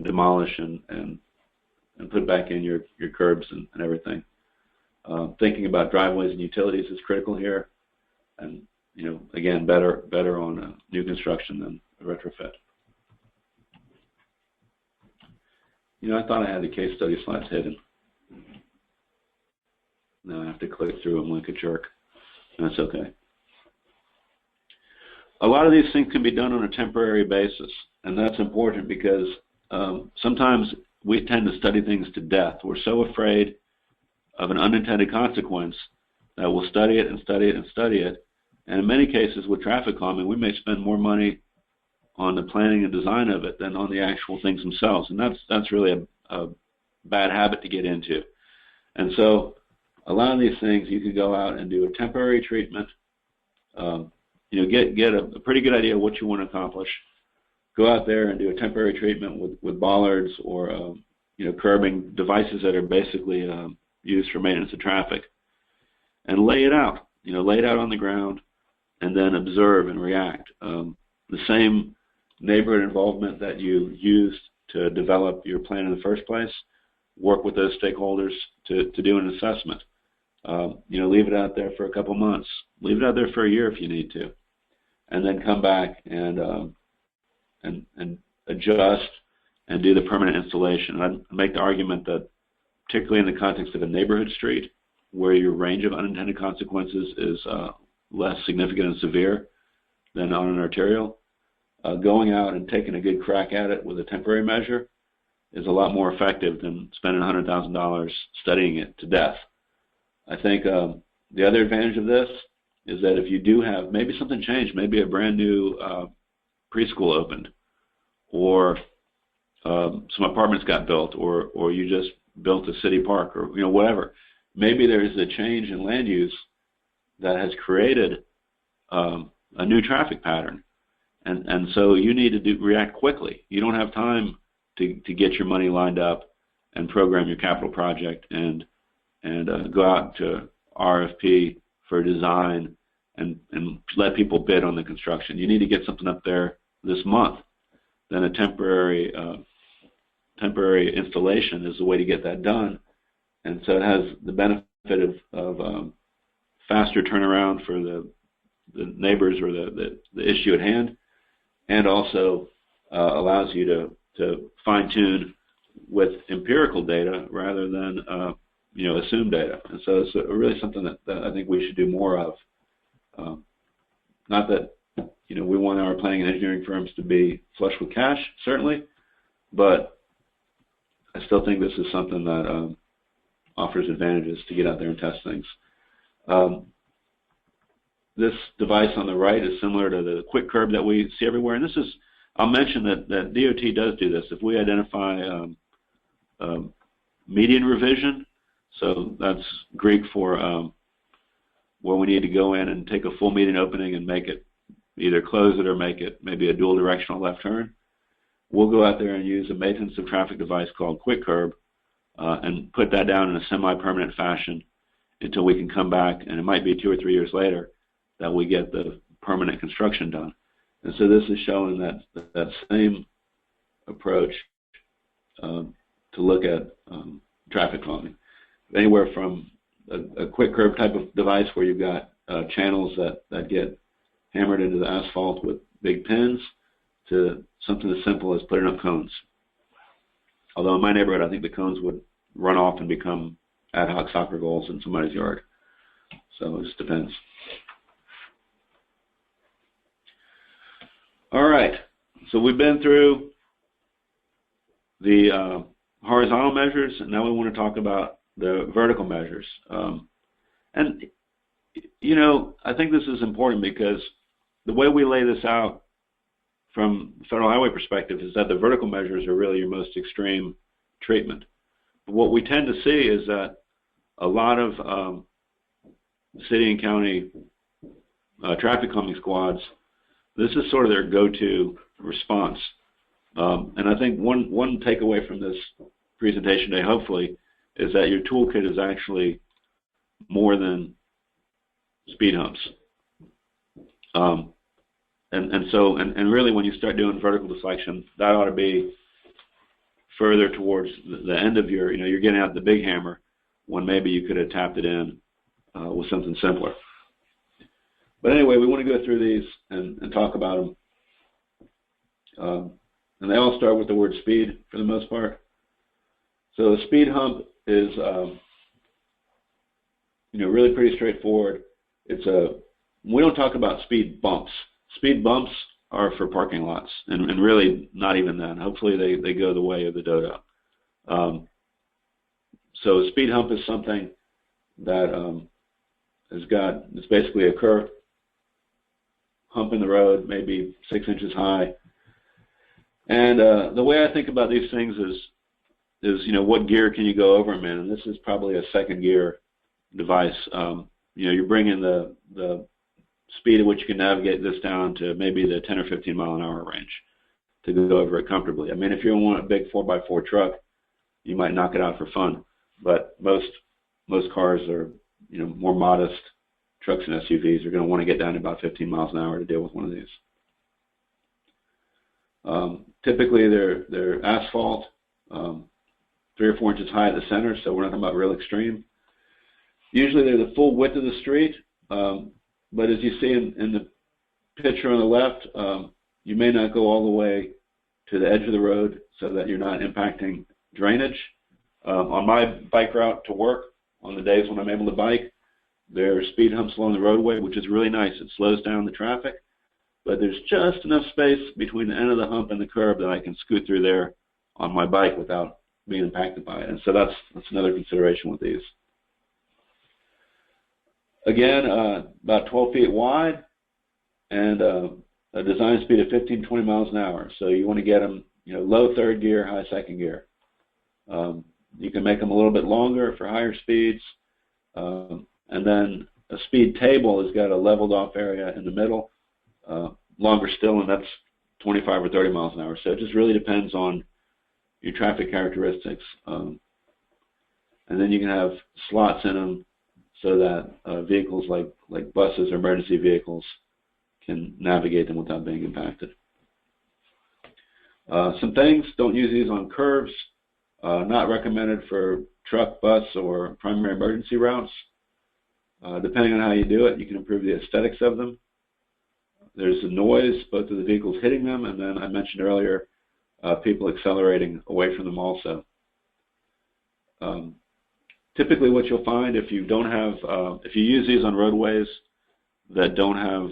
S3: demolish and put back in your curbs and everything. Thinking about driveways and utilities is critical here, and again, better on new construction than a retrofit. I thought I had the case study slides hidden. Now I have to click through them like a jerk. That's okay. A lot of these things can be done on a temporary basis, and that's important because sometimes we tend to study things to death. We're so afraid of an unintended consequence that we'll study it and study it and study it. And in many cases with traffic calming, we may spend more money on the planning and design of it than on the actual things themselves. And that's really a bad habit to get into. And so a lot of these things, you can go out and do a temporary treatment, get a pretty good idea of what you want to accomplish. Go out there and do a temporary treatment with bollards or curbing devices that are basically used for maintenance of traffic, and lay it out. Lay it out on the ground, and then observe and react. The same neighborhood involvement that you used to develop your plan in the first place, work with those stakeholders to do an assessment. Leave it out there for a couple months. Leave it out there for a year if you need to, and then come back and adjust and do the permanent installation. I make the argument that, particularly in the context of a neighborhood street, where your range of unintended consequences is less significant and severe than on an arterial, going out and taking a good crack at it with a temporary measure is a lot more effective than spending $100,000 studying it to death. I think the other advantage of this is that if you do have, maybe something changed, maybe a brand new preschool opened, or some apartments got built, or you just built a city park, or whatever. Maybe there's a change in land use that has created a new traffic pattern, and so you need to react quickly. You don't have time to get your money lined up and program your capital project and go out to RFP for design and let people bid on the construction. You need to get something up there this month. Then a temporary installation is the way to get that done, and so it has the benefit of faster turnaround for the neighbors or the issue at hand, and also allows you to fine-tune with empirical data rather than assumed data. And so it's really something that I think we should do more of. Not that we want our planning and engineering firms to be flush with cash, certainly, but I still think this is something that offers advantages to get out there and test things. This device on the right is similar to the quick curb that we see everywhere, and this is, I'll mention that DOT does do this. If we identify median revision, so that's Greek for where we need to go in and take a full median opening and make it, either close it or make it maybe a dual directional left turn, we'll go out there and use a maintenance of traffic device called quick curb and put that down in a semi-permanent fashion until we can come back, and it might be 2 or 3 years later that we get the permanent construction done. And so this is showing that same approach to look at traffic calming. Anywhere from a quick curb type of device where you've got channels that get hammered into the asphalt with big pins, to something as simple as putting up cones. Although in my neighborhood, I think the cones would run off and become ad hoc soccer goals in somebody's yard. So it just depends. All right, so we've been through the horizontal measures, and now we want to talk about the vertical measures. And, you know, I think this is important because the way we lay this out from the Federal Highway perspective is that the vertical measures are really your most extreme treatment. But what we tend to see is that a lot of city and county traffic calming squads, this is sort of their go-to response. And I think one takeaway from this presentation today, hopefully, is that your toolkit is actually more than speed humps. And really, when you start doing vertical deflection, that ought to be further towards the end of your, you're getting out the big hammer when maybe you could have tapped it in with something simpler. But anyway, we want to go through these and talk about them. And they all start with the word speed for the most part. So a speed hump is, really pretty straightforward. We don't talk about speed bumps. Speed bumps are for parking lots, and really not even then. Hopefully they go the way of the dodo. So a speed hump is something that it's basically a curved hump in the road, maybe 6 inches high. And the way I think about these things is what gear can you go over them in? And this is probably a second gear device. You're bringing the speed at which you can navigate this down to maybe the 10 or 15 mile an hour range to go over it comfortably. I mean, if you want a big 4x4 truck, you might knock it out for fun. But most cars are, more modest trucks and SUVs are going to want to get down to about 15 miles an hour to deal with one of these. Typically, they're asphalt, 3 or 4 inches high at the center, so we're not talking about real extreme. Usually, they're the full width of the street, but as you see in the picture on the left, you may not go all the way to the edge of the road so that you're not impacting drainage. On my bike route to work, on the days when I'm able to bike, there are speed humps along the roadway, which is really nice. It slows down the traffic, but there's just enough space between the end of the hump and the curb that I can scoot through there on my bike without being impacted by it. And so that's another consideration with these. Again, about 12 feet wide and a design speed of 15, 20 miles an hour. So you want to get them, low third gear, high second gear. You can make them a little bit longer for higher speeds. And then a speed table has got a leveled off area in the middle, longer still, and that's 25 or 30 miles an hour. So it just really depends on your traffic characteristics. And then you can have slots in them so that vehicles like buses or emergency vehicles can navigate them without being impacted. Some things, don't use these on curves. Not recommended for truck, bus, or primary emergency routes. Depending on how you do it, you can improve the aesthetics of them. There's the noise, both of the vehicles hitting them, and then I mentioned earlier, people accelerating away from them also. Typically what you'll find if you don't have, if you use these on roadways that don't have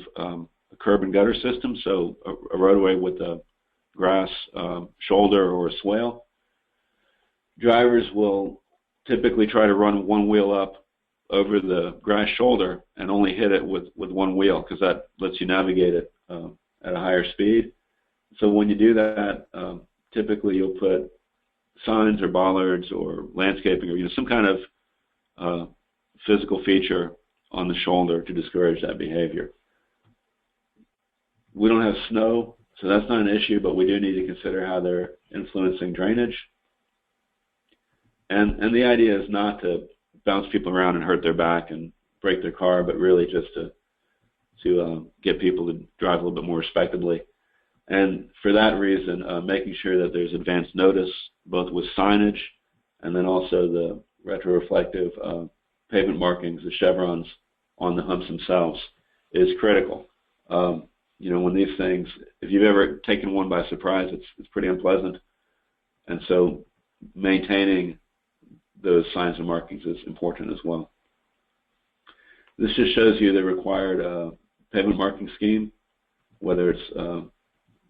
S3: a curb and gutter system, so a roadway with a grass shoulder or a swale, drivers will typically try to run one wheel up over the grass shoulder and only hit it with one wheel because that lets you navigate it at a higher speed. So when you do that, typically you'll put signs or bollards or landscaping or some kind of physical feature on the shoulder to discourage that behavior. We don't have snow, so that's not an issue, but we do need to consider how they're influencing drainage. And the idea is not to bounce people around and hurt their back and break their car, but really just to get people to drive a little bit more respectably. And for that reason, making sure that there's advance notice, both with signage and then also the retroreflective pavement markings, the chevrons on the humps themselves, is critical. When these things, if you've ever taken one by surprise, it's pretty unpleasant. And so maintaining those signs and markings is important as well. This just shows you the required pavement marking scheme, whether it's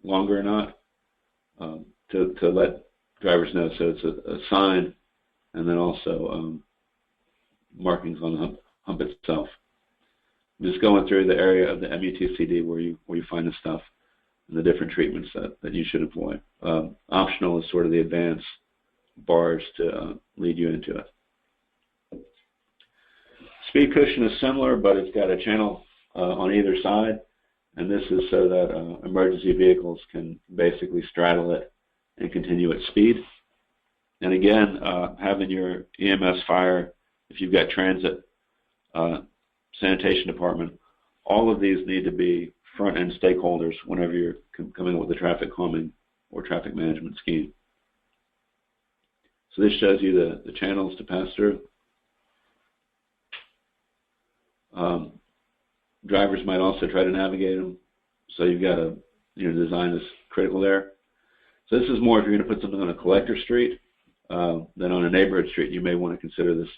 S3: longer or not, to let driver's note, so it's a sign, and then also markings on the hump itself. I'm just going through the area of the MUTCD where you find the stuff and the different treatments that you should employ. Optional is sort of the advanced bars to lead you into it. Speed cushion is similar, but it's got a channel on either side, and this is so that emergency vehicles can basically straddle it and continue at speed. And again, having your EMS, fire, if you've got transit, sanitation department, all of these need to be front-end stakeholders whenever you're coming up with a traffic calming or traffic management scheme. So this shows you the channels to pass through. Drivers might also try to navigate them, so you've got to, design is critical there. So this is more if you're going to put something on a collector street than on a neighborhood street. You may want to consider this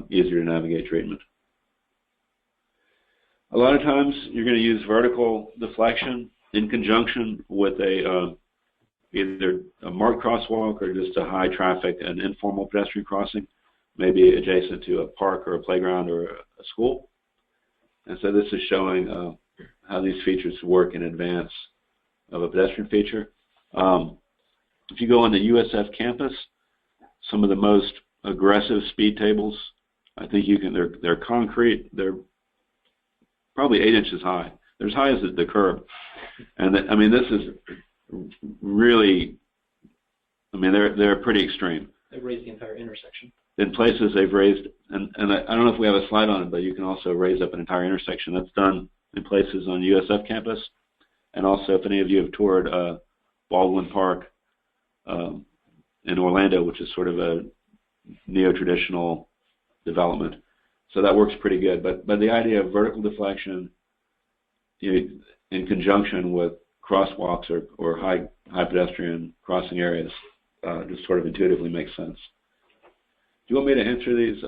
S3: easier to navigate treatment. A lot of times you're going to use vertical deflection in conjunction with either a marked crosswalk or just a high traffic and informal pedestrian crossing, maybe adjacent to a park or a playground or a school. And so this is showing how these features work in advance of a pedestrian feature. If you go on the USF campus, some of the most aggressive speed tables, I think they're concrete. They're probably 8 inches high. They're as high as the curb. And this is really, they're pretty extreme.
S1: They raised the entire intersection.
S3: In places they've raised, and I don't know if we have a slide on it, but you can also raise up an entire intersection. That's done in places on USF campus. And also, if any of you have toured Baldwin Park in Orlando, which is sort of a neo-traditional development. So that works pretty good. But the idea of vertical deflection in conjunction with crosswalks or high pedestrian crossing areas just sort of intuitively makes sense. Do you want me to answer these?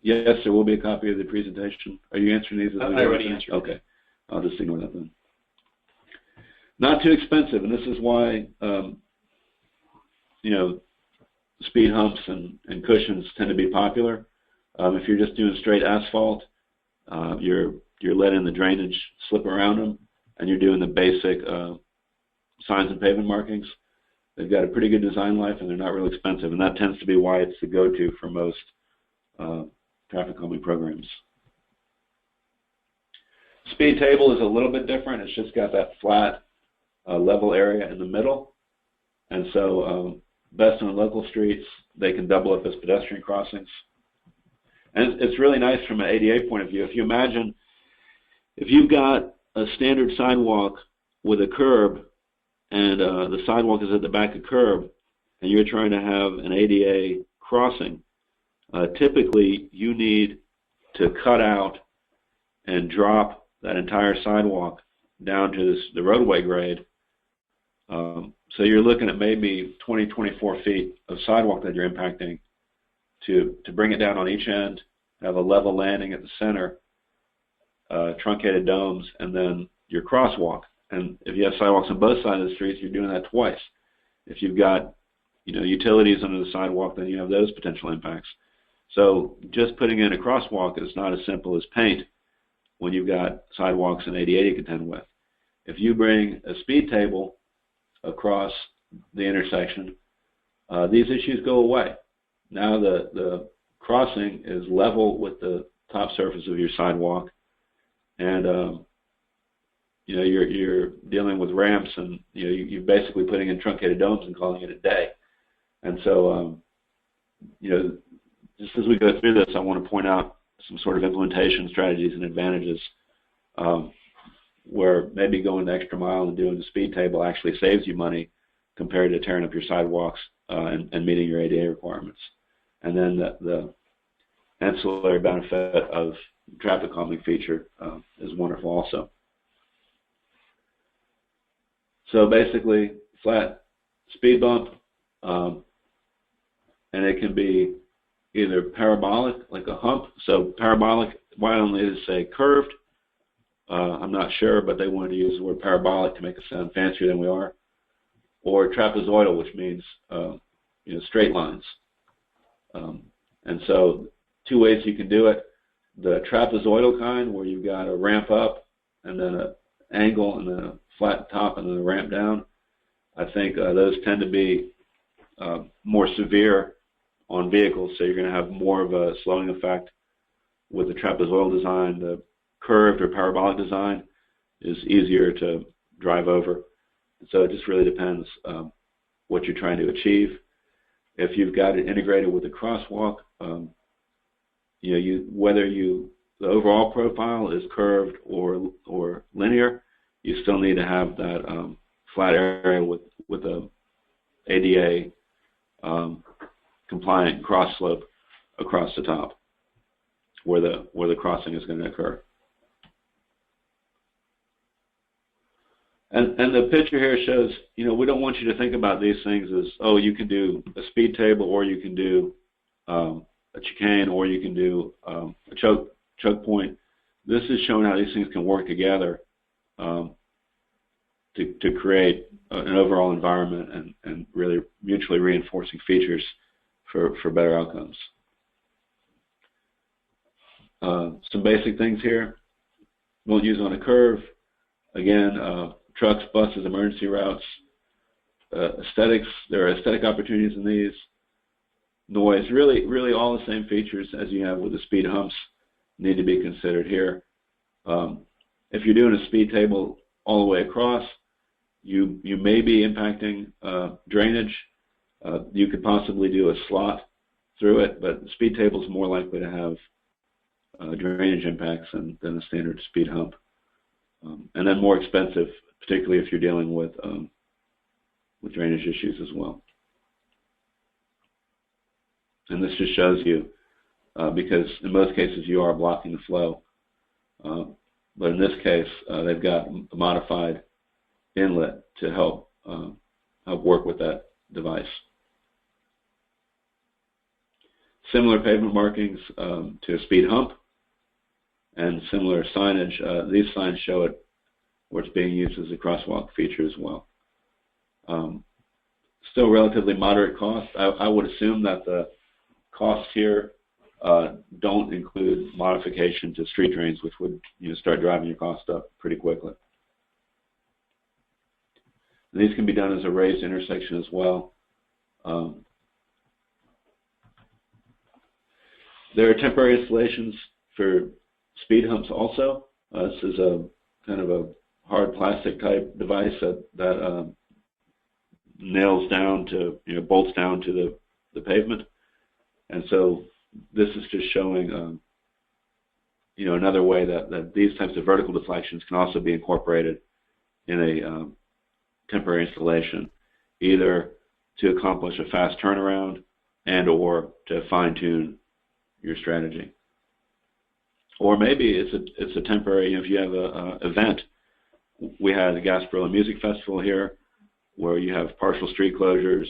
S3: Yes, there will be a copy of the presentation. Are you answering these?
S1: I already answered.
S3: Okay. I'll just ignore that then. Not too expensive, and this is why speed humps and cushions tend to be popular. If you're just doing straight asphalt, you're letting the drainage slip around them, and you're doing the basic signs and pavement markings. They've got a pretty good design life, and they're not really expensive, and that tends to be why it's the go-to for most traffic calming programs. Speed table is a little bit different. It's just got that flat level area in the middle, and so best on local streets, they can double up as pedestrian crossings. And it's really nice from an ADA point of view. If you imagine, if you've got a standard sidewalk with a curb, and the sidewalk is at the back of the curb, and you're trying to have an ADA crossing, typically you need to cut out and drop that entire sidewalk down to the roadway grade. So you're looking at maybe 20, 24 feet of sidewalk that you're impacting to bring it down on each end, have a level landing at the center, truncated domes, and then your crosswalk. And if you have sidewalks on both sides of the streets, you're doing that twice. If you've got utilities under the sidewalk, then you have those potential impacts. So just putting in a crosswalk is not as simple as paint when you've got sidewalks and ADA to contend with. If you bring a speed table across the intersection, these issues go away. Now the crossing is level with the top surface of your sidewalk, and you're dealing with ramps, and you're basically putting in truncated domes and calling it a day. And so just as we go through this, I want to point out some sort of implementation strategies and advantages where maybe going the extra mile and doing the speed table actually saves you money compared to tearing up your sidewalks and meeting your ADA requirements. And then the ancillary benefit of traffic calming feature is wonderful also. So basically, flat speed bump, and it can be either parabolic, like a hump. So parabolic, why only is say curved? I'm not sure, but they wanted to use the word parabolic to make it sound fancier than we are. or trapezoidal, which means straight lines. And so 2 ways you can do it. The trapezoidal kind, where you've got a ramp up and then an angle and then a flat top and then a ramp down, I think those tend to be more severe on vehicles, so you're going to have more of a slowing effect. With the trapezoidal design, the curved or parabolic design is easier to drive over. So it just really depends what you're trying to achieve. If you've got it integrated with a crosswalk, whether the overall profile is curved or linear, you still need to have that flat area with a ADA compliant cross slope across the top, where the crossing is going to occur. And the picture here shows, we don't want you to think about these things as, oh, you can do a speed table, or you can do a chicane, or you can do a choke point. This is showing how these things can work together to create an overall environment and really mutually reinforcing features for better outcomes. Some basic things here. Won't use on a curve. Again, trucks, buses, emergency routes. Aesthetics, there are aesthetic opportunities in these. Noise, really all the same features as you have with the speed humps need to be considered here. If you're doing a speed table all the way across, you may be impacting drainage. You could possibly do a slot through it, but the speed table is more likely to have drainage impacts than a standard speed hump. And then more expensive, particularly if you're dealing with drainage issues as well. And this just shows you, because in most cases you are blocking the flow, but in this case they've got a modified inlet to help work with that device. Similar pavement markings to a speed hump, and similar signage. These signs show it where it's being used as a crosswalk feature as well. Still relatively moderate cost. I would assume that the costs here don't include modification to street drains, which would start driving your cost up pretty quickly. And these can be done as a raised intersection as well. There are temporary installations for speed humps also. This is a kind of a hard plastic type device that nails down to, bolts down to the pavement. And so this is just showing, another way that these types of vertical deflections can also be incorporated in a temporary installation, either to accomplish a fast turnaround and or to fine-tune your strategy. Or maybe it's a temporary, if you have an event. We had the Gasparilla Music Festival here, where you have partial street closures,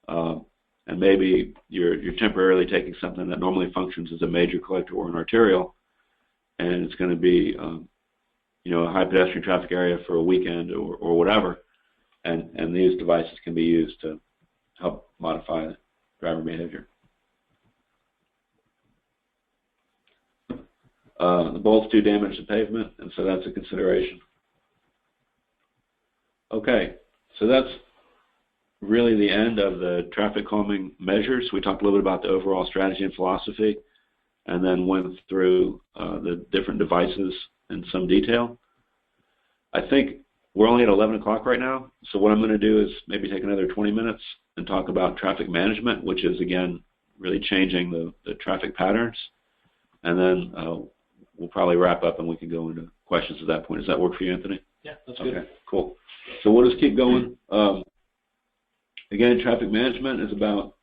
S3: and maybe you're temporarily taking something that normally functions as a major collector or an arterial, and it's going to be a high pedestrian traffic area for a weekend or whatever, and these devices can be used to help modify driver behavior. The bolts do damage the pavement, and so that's a consideration. Okay, so that's really the end of the traffic calming measures. We talked a little bit about the overall strategy and philosophy, and then went through the different devices in some detail. I think we're only at 11 o'clock right now, so what I'm going to do is maybe take another 20 minutes and talk about traffic management, which is, again, really changing the traffic patterns, and then we'll probably wrap up and we can go into questions at that point. Does that work for you, Anthony?
S1: Yeah, that's good.
S3: Okay, cool. So we'll just keep going. Again, traffic management is about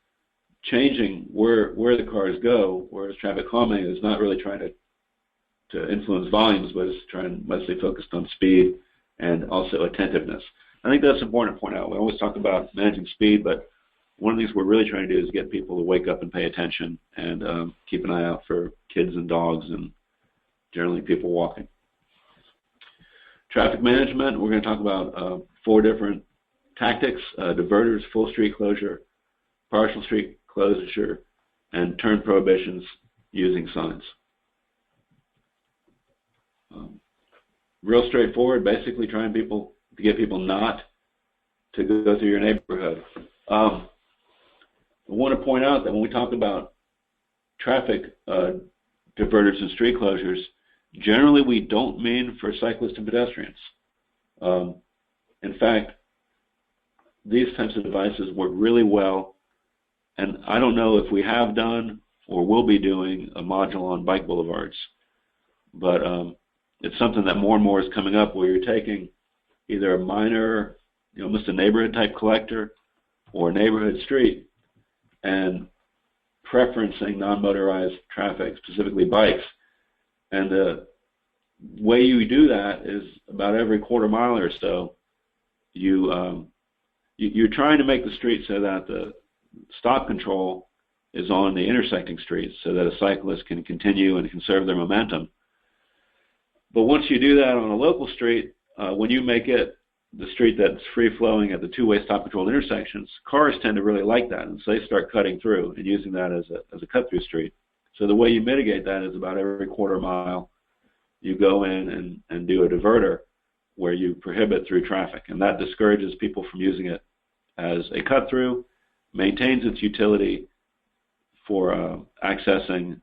S3: changing where the cars go, whereas traffic calming is not really trying to influence volumes, but it's trying mostly focused on speed and also attentiveness. I think that's important to point out. We always talk about managing speed, but one of the things we're really trying to do is get people to wake up and pay attention and keep an eye out for kids and dogs and generally people walking. Traffic management, we're going to talk about 4 different tactics, diverters, full street closure, partial street closure, and turn prohibitions using signs. Real straightforward, basically trying to get people not to go through your neighborhood. I want to point out that when we talk about traffic diverters and street closures, generally we don't mean for cyclists and pedestrians. In fact, these types of devices work really well, and I don't know if we have done or will be doing a module on bike boulevards, but it's something that more and more is coming up, where you're taking either a minor, almost a neighborhood type collector or a neighborhood street, and preferencing non-motorized traffic, specifically bikes. And the way you do that is about every quarter mile or so, you're trying to make the street so that the stop control is on the intersecting streets so that a cyclist can continue and conserve their momentum. But once you do that on a local street, when you make it the street that's free-flowing at the two-way stop-controlled intersections, cars tend to really like that, and so they start cutting through and using that as a cut-through street. So the way you mitigate that is about every quarter mile, you go in and do a diverter where you prohibit through traffic, and that discourages people from using it as a cut-through, maintains its utility for accessing,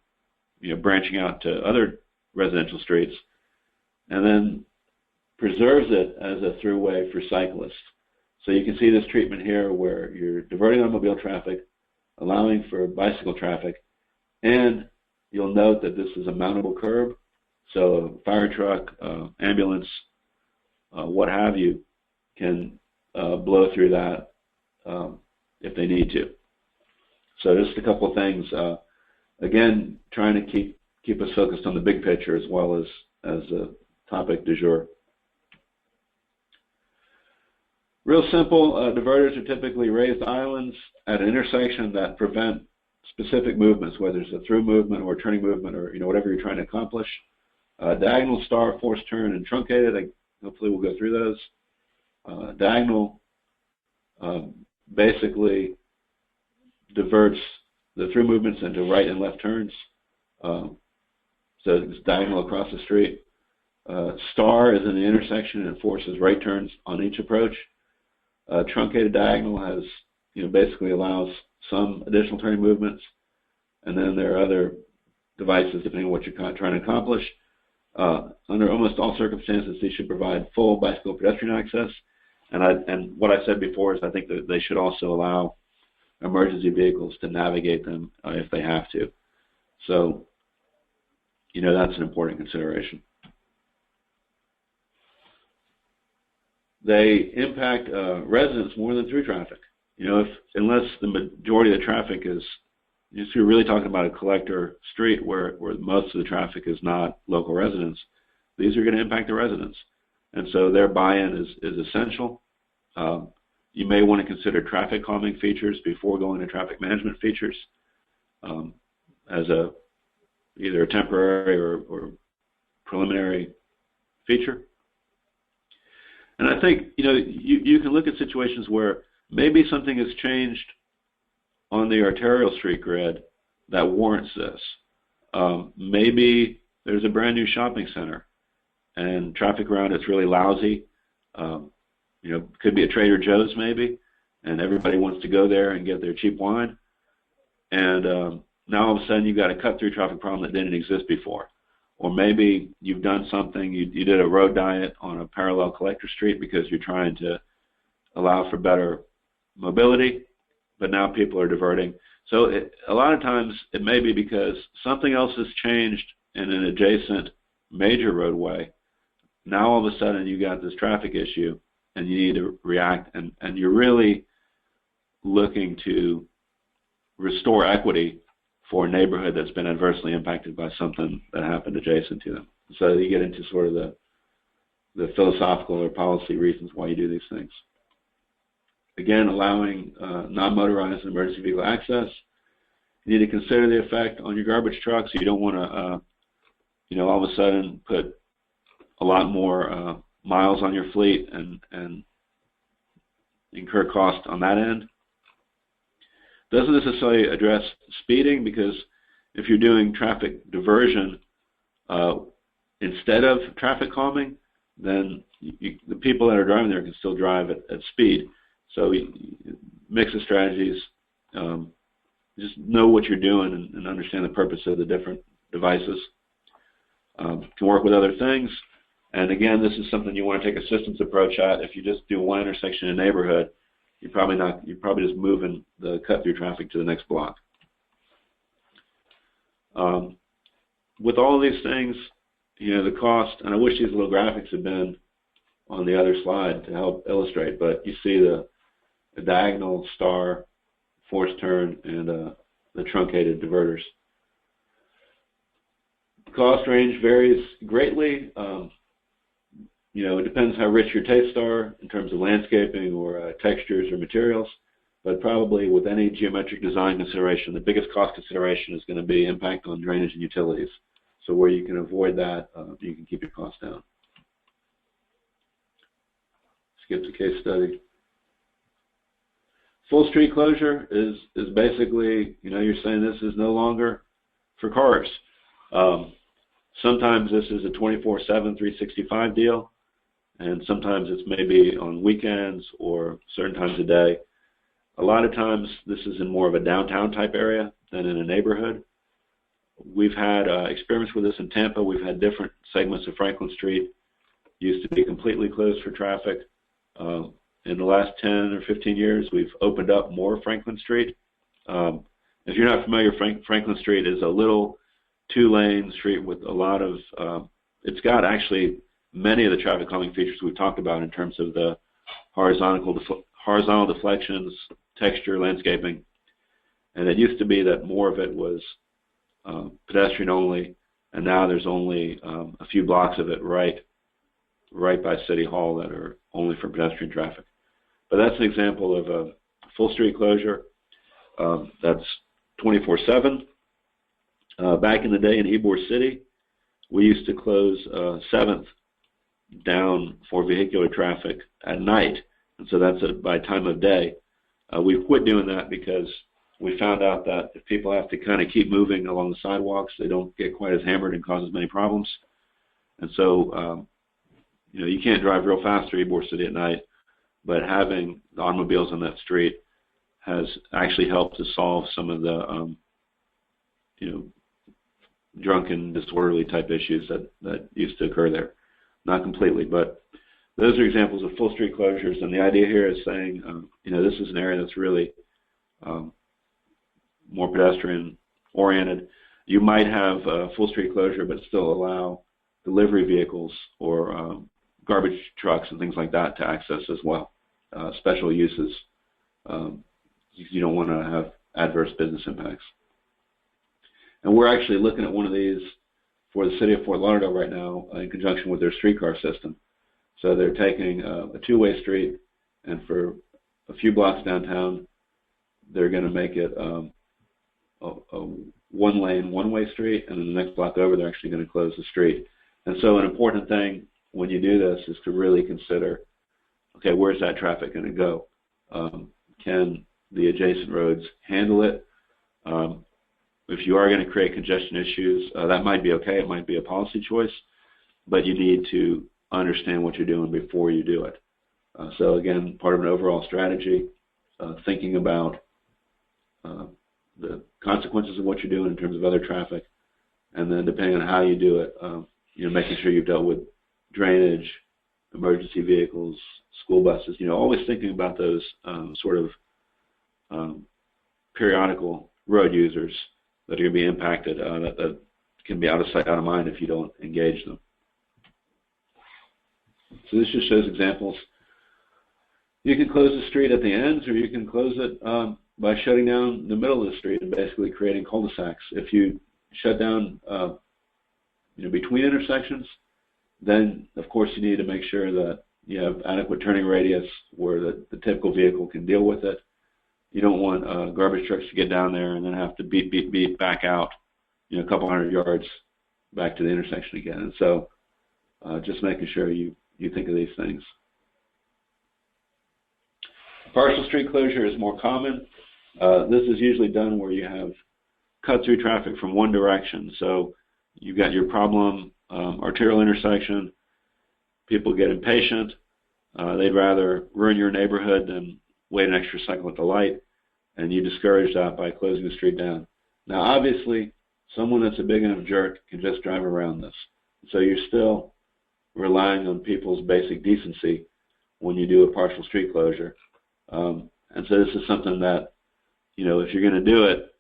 S3: branching out to other residential streets, and then preserves it as a throughway for cyclists. So you can see this treatment here where you're diverting automobile traffic, allowing for bicycle traffic, and you'll note that this is a mountable curb, so a fire truck, ambulance, what have you, can blow through that if they need to. So just a couple of things. Again, trying to keep us focused on the big picture as well as the topic du jour. Real simple, diverters are typically raised islands at an intersection that prevent specific movements, whether it's a through movement or a turning movement or whatever you're trying to accomplish. Diagonal, star, forced turn, and truncated. Hopefully we'll go through those. Diagonal basically diverts the through movements into right and left turns. So it's diagonal across the street. Star is in the intersection and forces right turns on each approach. Truncated diagonal has, basically allows some additional turning movements, and then there are other devices depending on what you're trying to accomplish. Under almost all circumstances, these should provide full bicycle pedestrian access, and what I said before is I think that they should also allow emergency vehicles to navigate them if they have to. So, that's an important consideration. They impact residents more than through traffic. Unless the majority of the traffic is, so you're really talking about a collector street where most of the traffic is not local residents, these are going to impact the residents. And so their buy-in is essential. You may want to consider traffic calming features before going to traffic management features as either a temporary or preliminary feature. And I think, you can look at situations where maybe something has changed on the arterial street grid that warrants this. Maybe there's a brand new shopping center and traffic around it's really lousy. Could be a Trader Joe's maybe, and everybody wants to go there and get their cheap wine. And now all of a sudden you've got a cut-through traffic problem that didn't exist before. Or maybe you've done something, you did a road diet on a parallel collector street because you're trying to allow for better mobility, but now people are diverting. So a lot of times it may be because something else has changed in an adjacent major roadway. Now all of a sudden you got this traffic issue and you need to react, and you're really looking to restore equity for a neighborhood that's been adversely impacted by something that happened adjacent to them. So you get into sort of the philosophical or policy reasons why you do these things. Again, allowing non-motorized and emergency vehicle access. You need to consider the effect on your garbage trucks. You don't want to, all of a sudden put a lot more miles on your fleet and incur cost on that end. Doesn't necessarily address speeding, because if you're doing traffic diversion instead of traffic calming, then the people that are driving there can still drive at speed. So mix of strategies, just know what you're doing and understand the purpose of the different devices. Can work with other things. And again, this is something you want to take a systems approach at. If you just do one intersection in a neighborhood, you're probably just moving the cut-through traffic to the next block. With all of these things, the cost, and I wish these little graphics had been on the other slide to help illustrate, but you see the diagonal star, forced turn, and the truncated diverters. Cost range varies greatly. It depends how rich your tastes are in terms of landscaping or textures or materials, but probably with any geometric design consideration, the biggest cost consideration is going to be impact on drainage and utilities. So where you can avoid that, you can keep your costs down. Skip the case study. Full street closure is basically, you're saying this is no longer for cars. Sometimes this is a 24/7, 365 deal, and sometimes it's maybe on weekends or certain times of day. A lot of times this is in more of a downtown type area than in a neighborhood. We've had experiments with this in Tampa. We've had different segments of Franklin Street used to be completely closed for traffic. In the last 10 or 15 years, we've opened up more Franklin Street. If you're not familiar, Franklin Street is a little two-lane street with a lot of, it's got actually many of the traffic calming features we've talked about in terms of the horizontal deflections, texture, landscaping. And it used to be that more of it was pedestrian only, and now there's only a few blocks of it right by City Hall that are only for pedestrian traffic. But that's an example of a full street closure that's 24/7. Back in the day in Ybor City, we used to close 7th down for vehicular traffic at night, and so that's by time of day. We've quit doing that because we found out that if people have to kind of keep moving along the sidewalks, they don't get quite as hammered and cause as many problems. And so, you can't drive real fast through Ybor City at night, but having the automobiles on that street has actually helped to solve some of the, drunken, disorderly type issues that used to occur there. Not completely, but those are examples of full street closures. And the idea here is saying, this is an area that's really more pedestrian oriented. You might have full street closure, but still allow delivery vehicles or garbage trucks and things like that to access as well. Special uses. You don't want to have adverse business impacts. And we're actually looking at one of these for the city of Fort Lauderdale right now in conjunction with their streetcar system. So they're taking a two-way street, and for a few blocks downtown, they're going to make it a one-lane, one-way street, and then the next block over, they're actually going to close the street. And so an important thing when you do this is to really consider, okay, where's that traffic going to go? Can the adjacent roads handle it? If you are going to create congestion issues, that might be okay. It might be a policy choice, but you need to understand what you're doing before you do it. So again, part of an overall strategy, thinking about the consequences of what you're doing in terms of other traffic, and then depending on how you do it, making sure you've dealt with drainage, emergency vehicles, school buses, always thinking about those sort of periodical road users that are going to be impacted, that can be out of sight, out of mind if you don't engage them. So this just shows examples. You can close the street at the ends, or you can close it by shutting down the middle of the street and basically creating cul-de-sacs. If you shut down between intersections, then of course you need to make sure that you have adequate turning radius where the typical vehicle can deal with it. You don't want garbage trucks to get down there and then have to beep back out, a couple hundred yards back to the intersection again. And so just making sure you think of these things. Partial street closure is more common. This is usually done where you have cut-through traffic from one direction. So you've got your problem arterial intersection. People get impatient. They'd rather ruin your neighborhood than wait an extra cycle at the light, and you discourage that by closing the street down. Now, obviously, someone that's a big enough jerk can just drive around this. So you're still relying on people's basic decency when you do a partial street closure. And so this is something that, you know, if you're going to do it,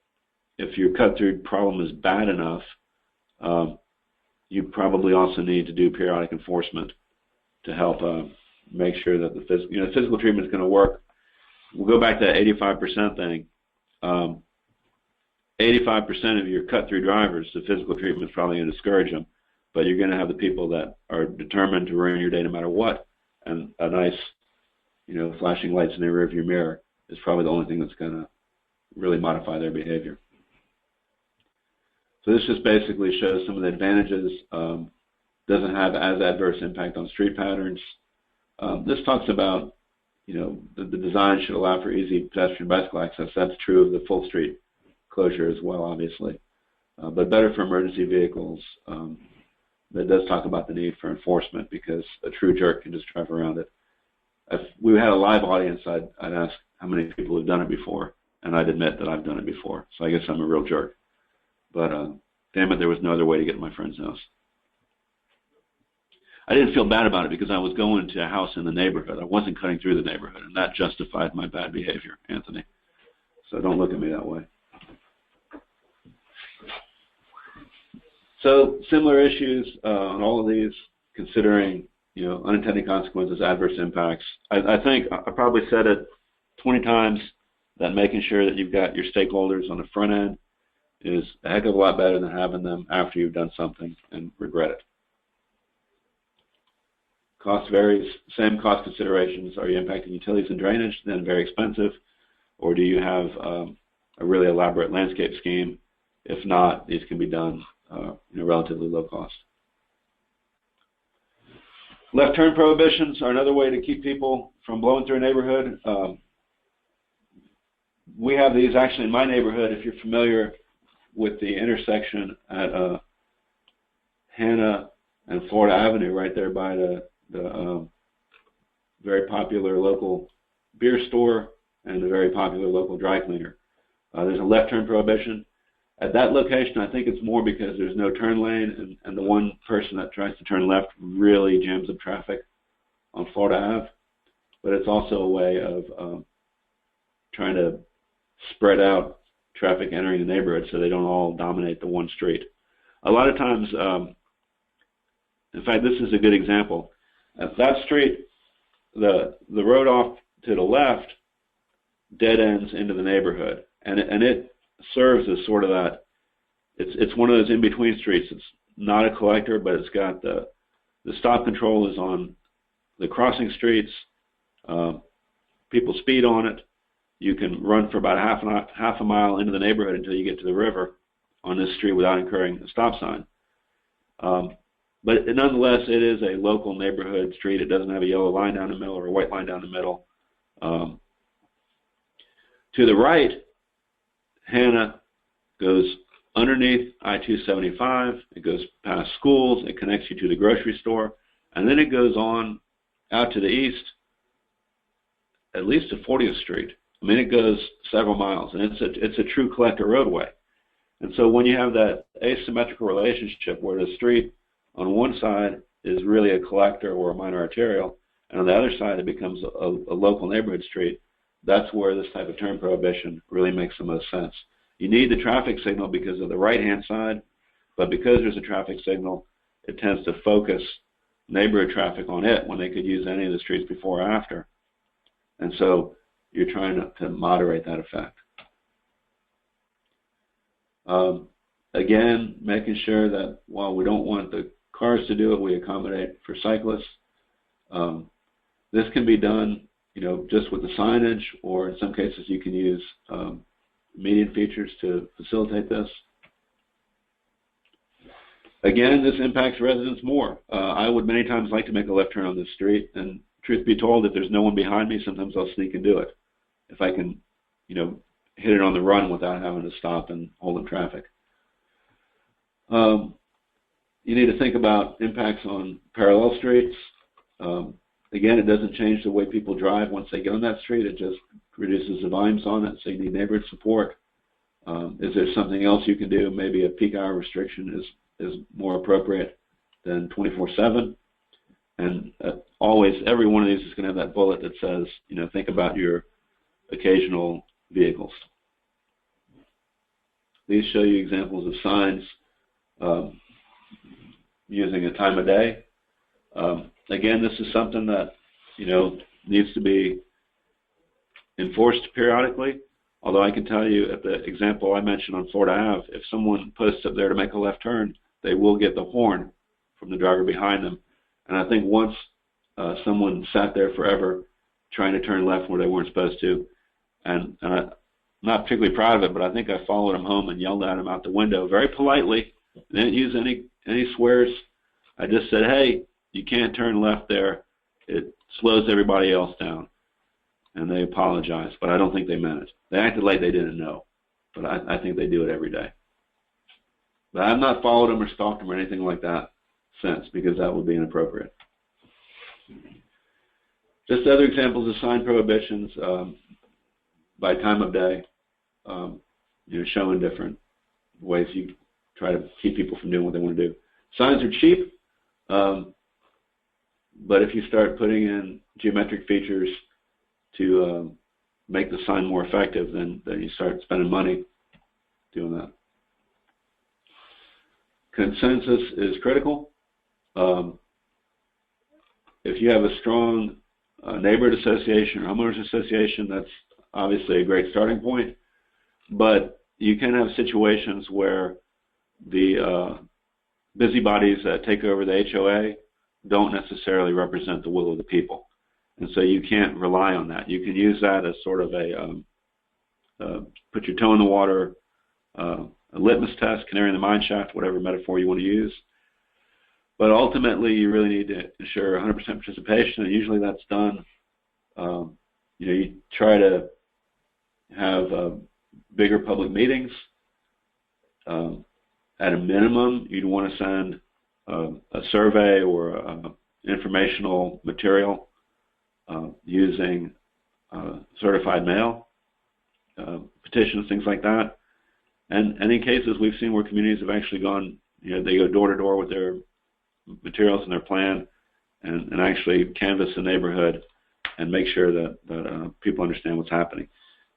S3: if your cut-through problem is bad enough, you probably also need to do periodic enforcement to help make sure that the physical treatment is going to work. We'll go back to that 85% thing. 85% of your cut-through drivers, the physical treatment is probably going to discourage them, but you're going to have the people that are determined to ruin your day no matter what, and a nice, you know, flashing lights in their rearview mirror is probably the only thing that's going to really modify their behavior. So this just basically shows some of the advantages. Doesn't have as adverse impact on street patterns. This talks about, you know, the design should allow for easy pedestrian bicycle access. That's true of the full street closure as well, obviously. But better for emergency vehicles. That does talk about the need for enforcement because a true jerk can just drive around it. If we had a live audience, I'd ask how many people have done it before, and I'd admit that I've done it before. So I guess I'm a real jerk. But damn it, there was no other way to get to my friend's house. I didn't feel bad about it because I was going to a house in the neighborhood. I wasn't cutting through the neighborhood, and that justified my bad behavior, Anthony. So don't look at me that way. So similar issues on all of these, considering, you know, unintended consequences, adverse impacts. I think I probably said it 20 times that making sure that you've got your stakeholders on the front end is a heck of a lot better than having them after you've done something and regret it. Cost varies. Same cost considerations. Are you impacting utilities and drainage? Then very expensive. Or do you have a really elaborate landscape scheme? If not, these can be done relatively low cost. Left turn prohibitions are another way to keep people from blowing through a neighborhood. We have these actually in my neighborhood. If you're familiar with the intersection at Hannah and Florida Avenue, right there by the very popular local beer store and the very popular local dry cleaner. There's a left turn prohibition. At that location, I think it's more because there's no turn lane, and the one person that tries to turn left really jams up traffic on Florida Ave. But it's also a way of trying to spread out traffic entering the neighborhood so they don't all dominate the one street. A lot of times, in fact, this is a good example. At that street, the road off to the left dead ends into the neighborhood, and it serves as sort of that. It's one of those in-between streets. It's not a collector, but it's got the stop control is on the crossing streets. People speed on it. You can run for about half a mile into the neighborhood until you get to the river on this street without incurring a stop sign. But nonetheless, it is a local neighborhood street. It doesn't have a yellow line down the middle or a white line down the middle. To the right, Hannah goes underneath I-275. It goes past schools. It connects you to the grocery store. And then it goes on out to the east, at least to 40th Street. I mean, it goes several miles, and it's a true collector roadway. And so when you have that asymmetrical relationship where the street on one side is really a collector or a minor arterial, and on the other side it becomes a local neighborhood street, that's where this type of turn prohibition really makes the most sense. You need the traffic signal because of the right-hand side, but because there's a traffic signal, it tends to focus neighborhood traffic on it when they could use any of the streets before or after. And so you're trying to moderate that effect. Again, making sure that while we don't want the cars to do it, we accommodate for cyclists. This can be done, just with the signage, or in some cases you can use median features to facilitate this. Again, this impacts residents more. I would many times like to make a left turn on this street, and truth be told, if there's no one behind me, sometimes I'll sneak and do it. if I can, hit it on the run without having to stop and hold up traffic. You need to think about impacts on parallel streets. Again, it doesn't change the way people drive once they get on that street. It just reduces the volumes on it, so you need neighborhood support. Is there something else you can do? Maybe a peak hour restriction is more appropriate than 24/7. And always, every one of these is going to have that bullet that says, think about your occasional vehicles. These show you examples of signs using a time of day. Again, this is something that, needs to be enforced periodically. Although I can tell you, at the example I mentioned on Florida Ave, if someone posts up there to make a left turn, they will get the horn from the driver behind them. And I think once someone sat there forever trying to turn left where they weren't supposed to, and I'm not particularly proud of it, but I think I followed him home and yelled at him out the window very politely. I didn't use any swears. I just said, hey, you can't turn left there. It slows everybody else down. And they apologized, but I don't think they meant it. They acted like they didn't know, but I think they do it every day. But I've not followed them or stalked them or anything like that since, because that would be inappropriate. Just other examples of sign prohibitions by time of day, showing different ways you try to keep people from doing what they want to do. Signs are cheap, but if you start putting in geometric features to make the sign more effective, then you start spending money doing that. Consensus is critical. If you have a strong neighborhood association or homeowners association, that's obviously a great starting point. But you can have situations where the busybodies that take over the HOA don't necessarily represent the will of the people. And so you can't rely on that. You can use that as sort of a put your toe in the water, a litmus test, canary in the mine shaft, whatever metaphor you want to use. But ultimately, you really need to ensure 100% participation, and usually that's done. You try to have bigger public meetings. At a minimum, you'd want to send a survey or informational material using certified mail, petitions, things like that. And in cases we've seen where communities have actually gone, they go door to door with their materials and their plan and actually canvass the neighborhood and make sure that people understand what's happening.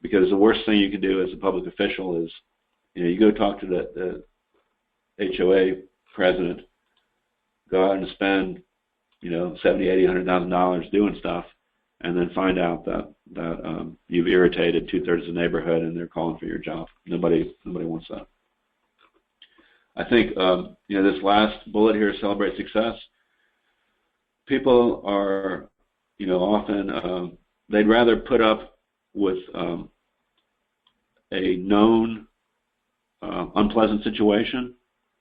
S3: Because the worst thing you can do as a public official is, you go talk to the HOA president, go out and spend, $70,000, $80,000, $100,000 doing stuff, and then find out that you've irritated 2/3 of the neighborhood and they're calling for your job. Nobody wants that. I think this last bullet here, celebrate success. People are often they'd rather put up with a known unpleasant situation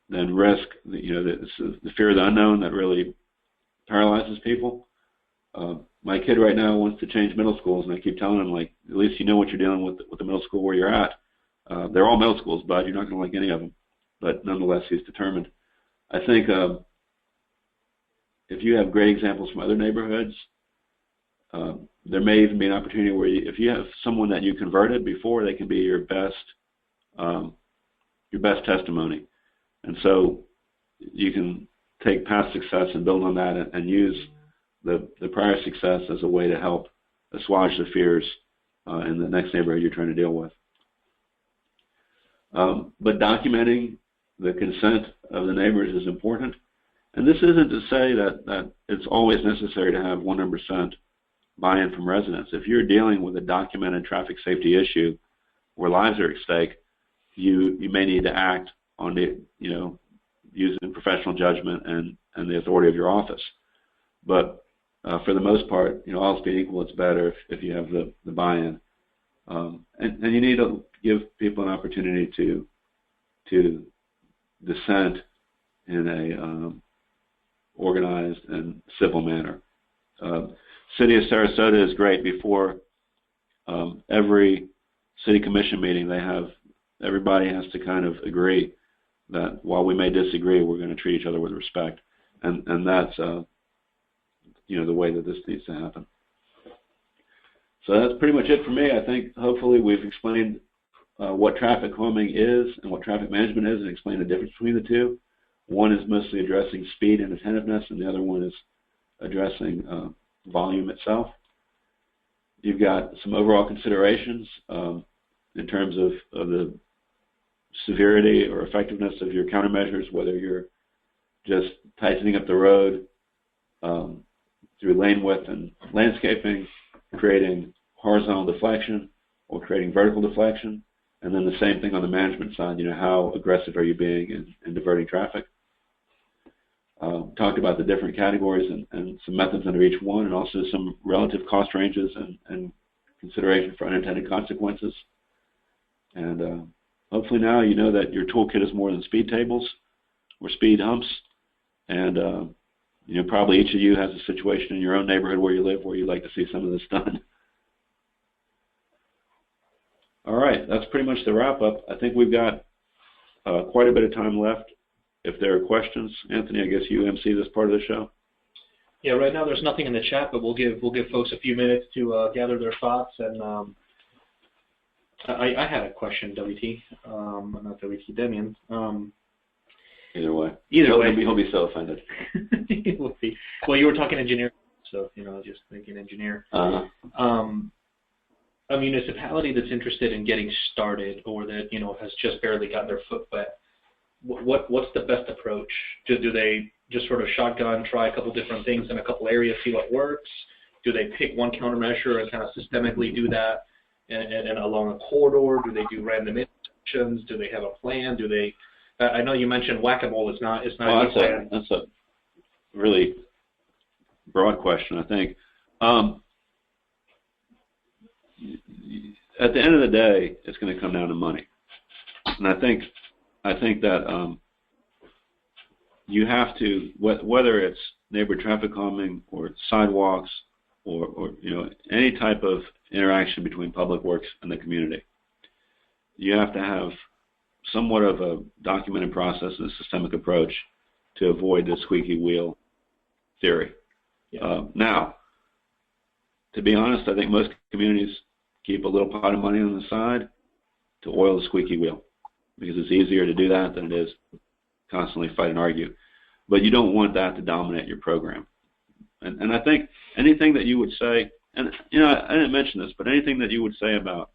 S3: than risk the fear of the unknown that really paralyzes people. My kid right now wants to change middle schools, and I keep telling him, at least you know what you're dealing with the middle school where you're at. They're all middle schools, bud. You're not going to like any of them. But nonetheless, he's determined. I think if you have great examples from other neighborhoods, there may even be an opportunity where if you have someone that you converted before, they can be your best testimony. And so you can take past success and build on that and use the prior success as a way to help assuage the fears in the next neighborhood you're trying to deal with. But documenting the consent of the neighbors is important. And this isn't to say that it's always necessary to have 100% buy-in from residents. If you're dealing with a documented traffic safety issue where lives are at stake, you may need to act on the, using professional judgment and the authority of your office. But for the most part, all else being equal, it's better if you have the buy-in. And you need to give people an opportunity to dissent in a organized and civil manner. City of Sarasota is great. Before every city commission meeting, everybody has to kind of agree that while we may disagree, we're going to treat each other with respect, and that's the way that this needs to happen. So that's pretty much it for me. I think hopefully we've explained what traffic calming is and what traffic management is, and explained the difference between the two. One is mostly addressing speed and attentiveness, and the other one is addressing volume itself. You've got some overall considerations in terms of the severity or effectiveness of your countermeasures, whether you're just tightening up the road through lane width and landscaping, creating horizontal deflection, or creating vertical deflection, and then the same thing on the management side. How aggressive are you being in diverting traffic? Talked about the different categories and some methods under each one, and also some relative cost ranges and consideration for unintended consequences. And hopefully now you know that your toolkit is more than speed tables or speed humps, and probably each of you has a situation in your own neighborhood where you live where you'd like to see some of this done. All right, that's pretty much the wrap-up. I think we've got quite a bit of time left. If there are questions, Anthony, I guess you MC this part of the show.
S1: Yeah, right now there's nothing in the chat, but we'll give folks a few minutes to gather their thoughts. And I had a question, WT, not WT, Demian.
S3: Either way.
S1: Either way.
S3: He'll be so offended.
S1: He will be. Well, you were talking engineer, so just thinking engineer. A municipality that's interested in getting started, or that has just barely gotten their foot wet, what's the best approach? Do they just sort of shotgun, try a couple different things in a couple areas, see what works? Do they pick one countermeasure and kind of systemically do that and along a corridor? Do they do random intersections? Do they have a plan? Do they? I know you mentioned whack-a-mole. It's not.
S3: That's a really broad question, I think. At the end of the day, it's going to come down to money, and I think that you have to, whether it's neighborhood traffic calming or sidewalks or any type of interaction between public works and the community, you have to have somewhat of a documented process and a systemic approach to avoid the squeaky wheel theory.
S1: Yeah.
S3: Now, to be honest, I think most communities keep a little pot of money on the side to oil the squeaky wheel, because it's easier to do that than it is constantly fight and argue. But you don't want that to dominate your program. And I think anything that you would say, and I didn't mention this, but anything that you would say about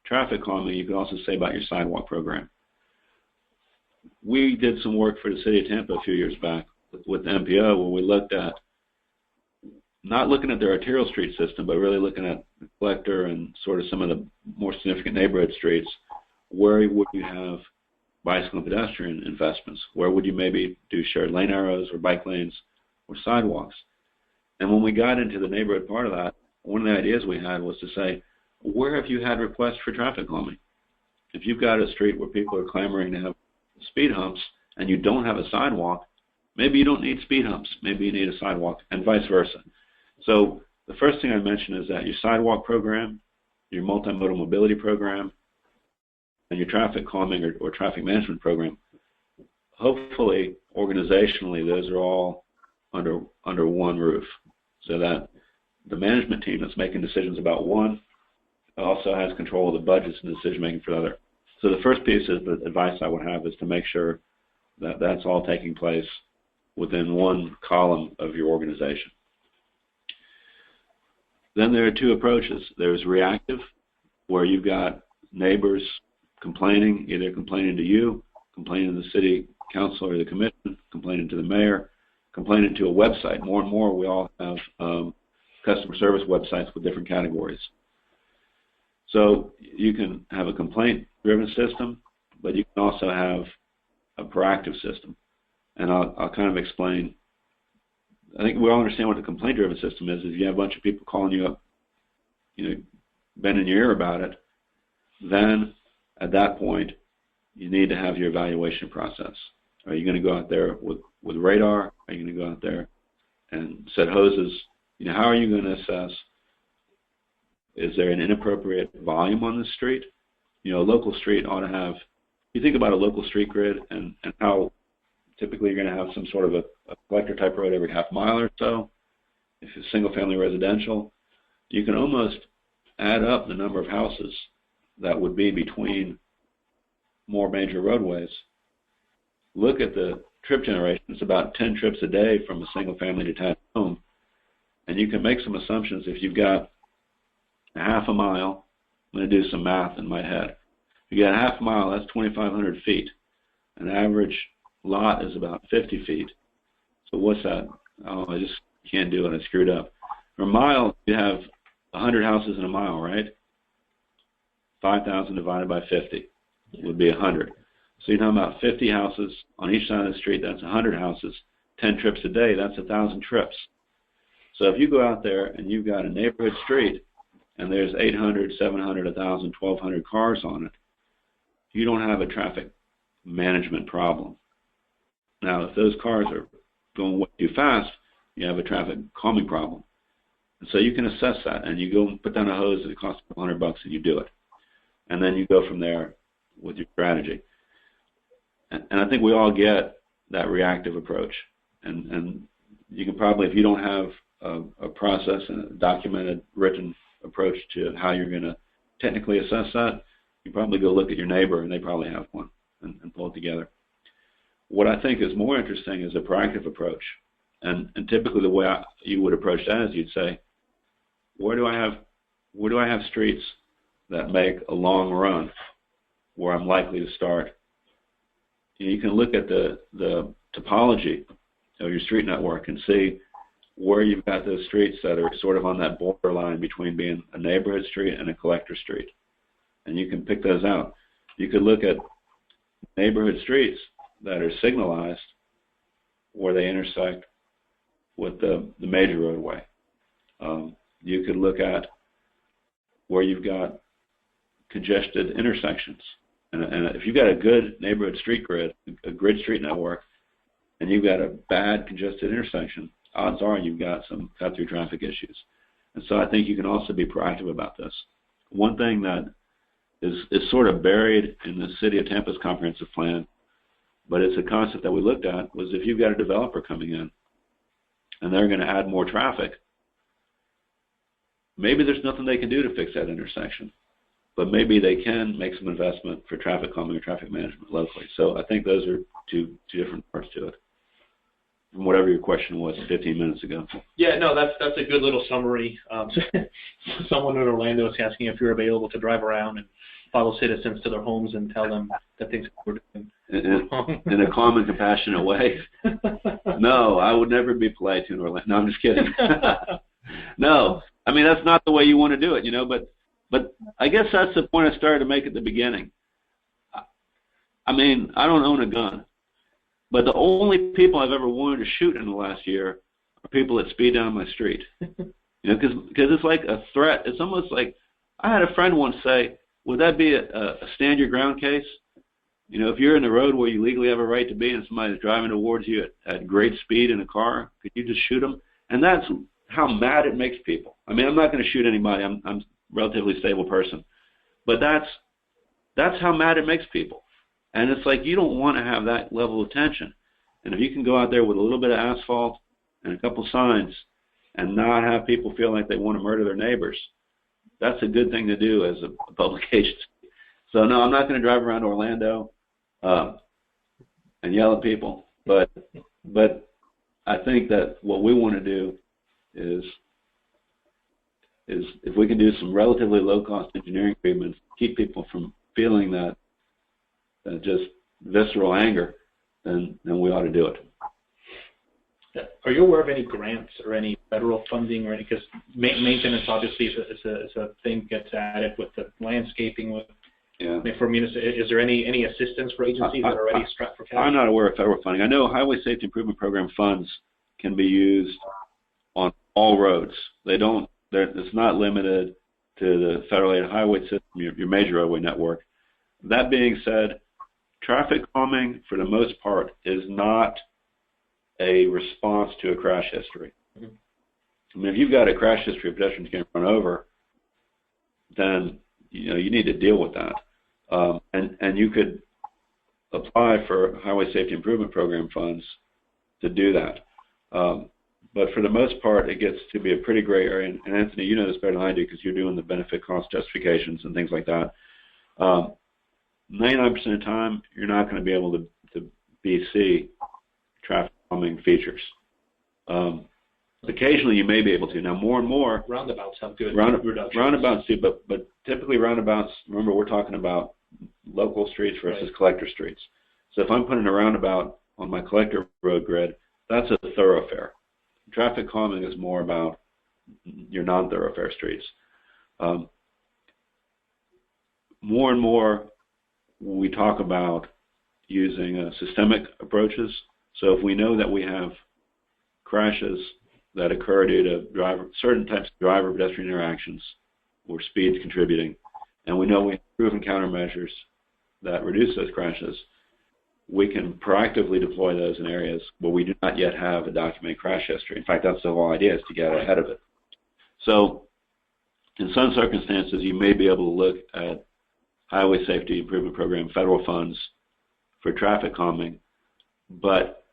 S3: traffic calming, you could also say about your sidewalk program. We did some work for the city of Tampa a few years back with the MPO, where we looked at, not looking at their arterial street system, but really looking at the collector and sort of some of the more significant neighborhood streets. Where would you have bicycle and pedestrian investments? Where would you maybe do shared lane arrows or bike lanes or sidewalks? And when we got into the neighborhood part of that, one of the ideas we had was to say, where have you had requests for traffic calming? If you've got a street where people are clamoring to have speed humps and you don't have a sidewalk, maybe you don't need speed humps. Maybe you need a sidewalk, and vice versa. So the first thing I mentioned is that your sidewalk program, your multimodal mobility program, and your traffic calming or traffic management program, hopefully, organizationally, those are all under one roof, so that the management team that's making decisions about one also has control of the budgets and decision-making for the other. So the first piece of the advice I would have is to make sure that that's all taking place within one column of your organization. Then there are two approaches. There's reactive, where you've got neighbors complaining, either complaining to you, complaining to the city council or the commission, complaining to the mayor, complaining to a website. More and more we all have customer service websites with different categories. So you can have a complaint-driven system, but you can also have a proactive system. And I'll kind of explain. I think we all understand what the complaint-driven system is. If you have a bunch of people calling you up, bending your ear about it, then at that point, you need to have your evaluation process. Are you going to go out there with radar? Are you going to go out there and set hoses? How are you going to assess Is there an inappropriate volume on the street? You know, a local street ought to have, you think about a local street grid and how typically you're going to have some sort of a collector type road every half mile or so. If it's single family residential, you can almost add up the number of houses that would be between more major roadways. Look at the trip generation. It's about 10 trips a day from a single family detached home. And you can make some assumptions. If you've got a half a mile, I'm going to do some math in my head. If you got a half mile, that's 2,500 feet. An average lot is about 50 feet. So what's that? Oh, I just can't do it. I screwed up. For a mile, you have 100 houses in a mile, right? 5,000 divided by 50 would be 100. So you're talking about 50 houses on each side of the street. That's 100 houses. 10 trips a day, that's 1,000 trips. So if you go out there and you've got a neighborhood street and there's 800, 700, 1,000, 1,200 cars on it, you don't have a traffic management problem. Now, if those cars are going way too fast, you have a traffic calming problem. And so you can assess that, and you go and put down a hose that costs $100 and you do it. And then you go from there with your strategy. And I think we all get that reactive approach. And you can probably, if you don't have a process and a documented, written approach to how you're going to technically assess that, you probably go look at your neighbor, and they probably have one, and pull it together. What I think is more interesting is a proactive approach. And typically the way you would approach that is you'd say, where do I have streets that make a long run where I'm likely to start? You can look at the topology of your street network and see where you've got those streets that are sort of on that borderline between being a neighborhood street and a collector street. And you can pick those out. You could look at neighborhood streets that are signalized where they intersect with the major roadway. You could look at where you've got congested intersections. And if you've got a good neighborhood street grid, a grid street network, and you've got a bad congested intersection, odds are you've got some cut-through traffic issues. And so I think you can also be proactive about this. One thing that is sort of buried in the City of Tampa's comprehensive plan, but it's a concept that we looked at, was if you've got a developer coming in and they're going to add more traffic, maybe there's nothing they can do to fix that intersection, but maybe they can make some investment for traffic calming or traffic management locally. So I think those are two different parts to it, from whatever your question was 15 minutes ago.
S1: Yeah, no, that's a good little summary. Someone in Orlando is asking if you're available to drive around and follow citizens to their homes and tell them that things are doing
S3: in a calm and compassionate way. No, I would never be polite to an Orlando. No, I'm just kidding. No, I mean, that's not the way you want to do it, you know, but I guess that's the point I started to make at the beginning. I mean, I don't own a gun, but the only people I've ever wanted to shoot in the last year are people that speed down my street. You know, because it's like a threat. It's almost like, I had a friend once say, would that be a stand your ground case? You know, if you're in the road where you legally have a right to be and somebody's driving towards you at great speed in a car, could you just shoot them? And that's how mad it makes people. I mean, I'm not going to shoot anybody. I'm a relatively stable person. But that's how mad it makes people. And it's like, you don't want to have that level of tension. And if you can go out there with a little bit of asphalt and a couple signs and not have people feel like they want to murder their neighbors, that's a good thing to do as a public agency. So no, I'm not going to drive around Orlando and yell at people. But I think that what we want to do is if we can do some relatively low-cost engineering treatments, keep people from feeling that just visceral anger, then we ought to do it.
S1: Are you aware of any grants or any federal funding or any? Because maintenance obviously is a thing gets added with the landscaping. With for is there any assistance for agencies that are already strapped for cash?
S3: I'm not aware of federal funding. I know Highway Safety Improvement Program funds can be used on all roads. It's not limited to the federal aid highway system, your major roadway network. That being said, traffic calming for the most part is not a response to a crash history. Mm-hmm. I mean, if you've got a crash history of pedestrians getting run over, then you need to deal with that. And you could apply for Highway Safety Improvement Program funds to do that. But for the most part, it gets to be a pretty gray area. And Anthony, you know this better than I do because you're doing the benefit cost justifications and things like that. 99% of the time, you're not going to be able to BC traffic calming features. Occasionally, you may be able to. Now, more and more
S1: roundabouts have good reductions.
S3: Roundabouts do, but typically roundabouts. Remember, we're talking about local streets versus collector streets. So if I'm putting a roundabout on my collector road grid, that's a thoroughfare. Traffic calming is more about your non-thoroughfare streets. More and more, we talk about using systemic approaches. So if we know that we have crashes that occur due to certain types of driver-pedestrian interactions or speeds contributing, and we know we have proven countermeasures that reduce those crashes, we can proactively deploy those in areas where we do not yet have a documented crash history. In fact, that's the whole idea, is to get ahead of it. So in some circumstances, you may be able to look at Highway Safety Improvement Program federal funds for traffic calming, but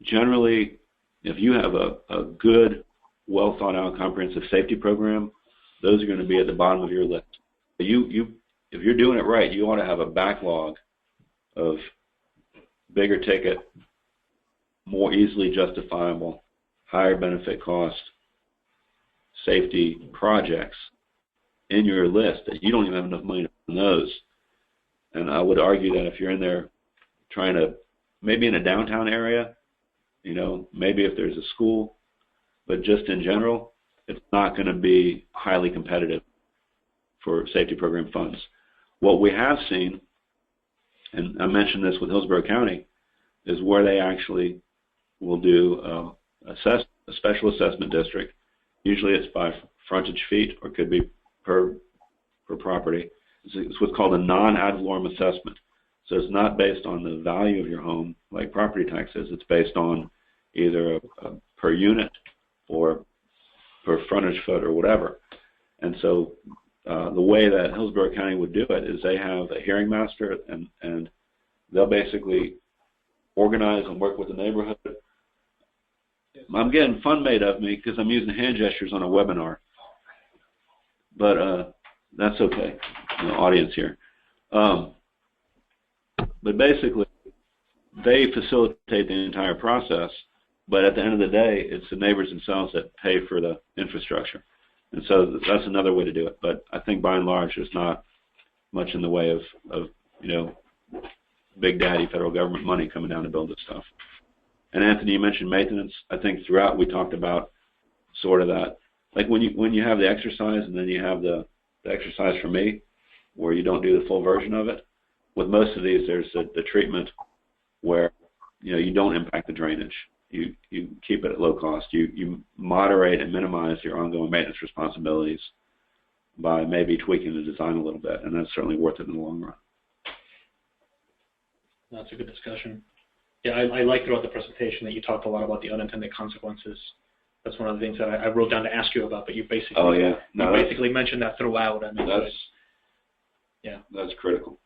S3: generally, if you have a good, well-thought-out, comprehensive safety program, those are going to be at the bottom of your list. If you're doing it right, you ought to have a backlog of bigger ticket, more easily justifiable, higher benefit cost safety projects in your list that you don't even have enough money to fund those. And I would argue that if you're in there trying to, maybe in a downtown area, maybe if there's a school, but just in general, it's not going to be highly competitive for safety program funds. What we have seen, and I mentioned this with Hillsborough County, is where they actually will do a special assessment district. Usually it's by frontage feet, or could be per property. It's what's called a non-ad valorem assessment. So it's not based on the value of your home like property tax is. It's based on either a per unit or per frontage foot or whatever. And so the way that Hillsborough County would do it is they have a hearing master, and they'll basically organize and work with the neighborhood. I'm getting fun made of me because I'm using hand gestures on a webinar. But that's okay, audience here. But basically, they facilitate the entire process, but at the end of the day, it's the neighbors themselves that pay for the infrastructure. And so that's another way to do it. But I think by and large, there's not much in the way of big daddy federal government money coming down to build this stuff. And Anthony, you mentioned maintenance. I think throughout we talked about sort of that. Like when you have the exercise and then you have the exercise for me, where you don't do the full version of it. With most of these, there's the treatment where you don't impact the drainage. You keep it at low cost. You moderate and minimize your ongoing maintenance responsibilities by maybe tweaking the design a little bit, and that's certainly worth it in the long run.
S1: That's a good discussion. Yeah, I like throughout the presentation that you talked a lot about the unintended consequences. That's one of the things that I wrote down to ask you about, but you basically basically mentioned that throughout. I mean, that's critical.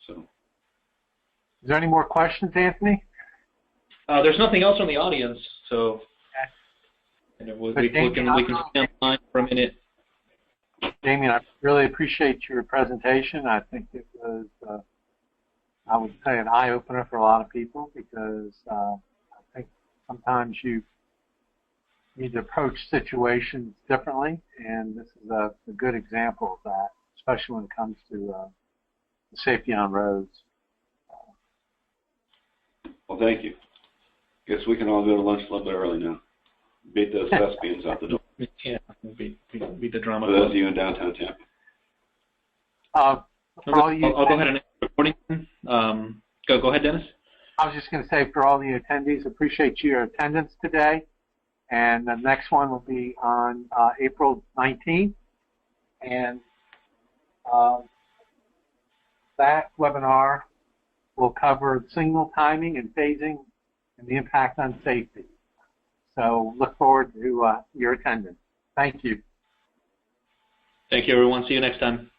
S1: So,
S2: is there any more questions, Anthony?
S1: There's nothing else from the audience, so we can stand line for a minute.
S2: Damien, I really appreciate your presentation. I think it was, I would say, an eye-opener for a lot of people, because I think sometimes you need to approach situations differently, and this is a good example of that, especially when it comes to safety on roads.
S3: Well, thank you. Guess we can all go to lunch a little bit early now. Beat those thespians out the door.
S1: Yeah, beat the drama.
S3: For those of you in downtown Tampa.
S2: I'll
S1: go ahead and recording. Go ahead, Dennis.
S2: I was just going to say, for all the attendees, appreciate your attendance today. And the next one will be on April 19th. And that webinar will cover signal timing and phasing and the impact on safety. So look forward to your attendance. Thank you.
S1: Thank you, everyone. See you next time.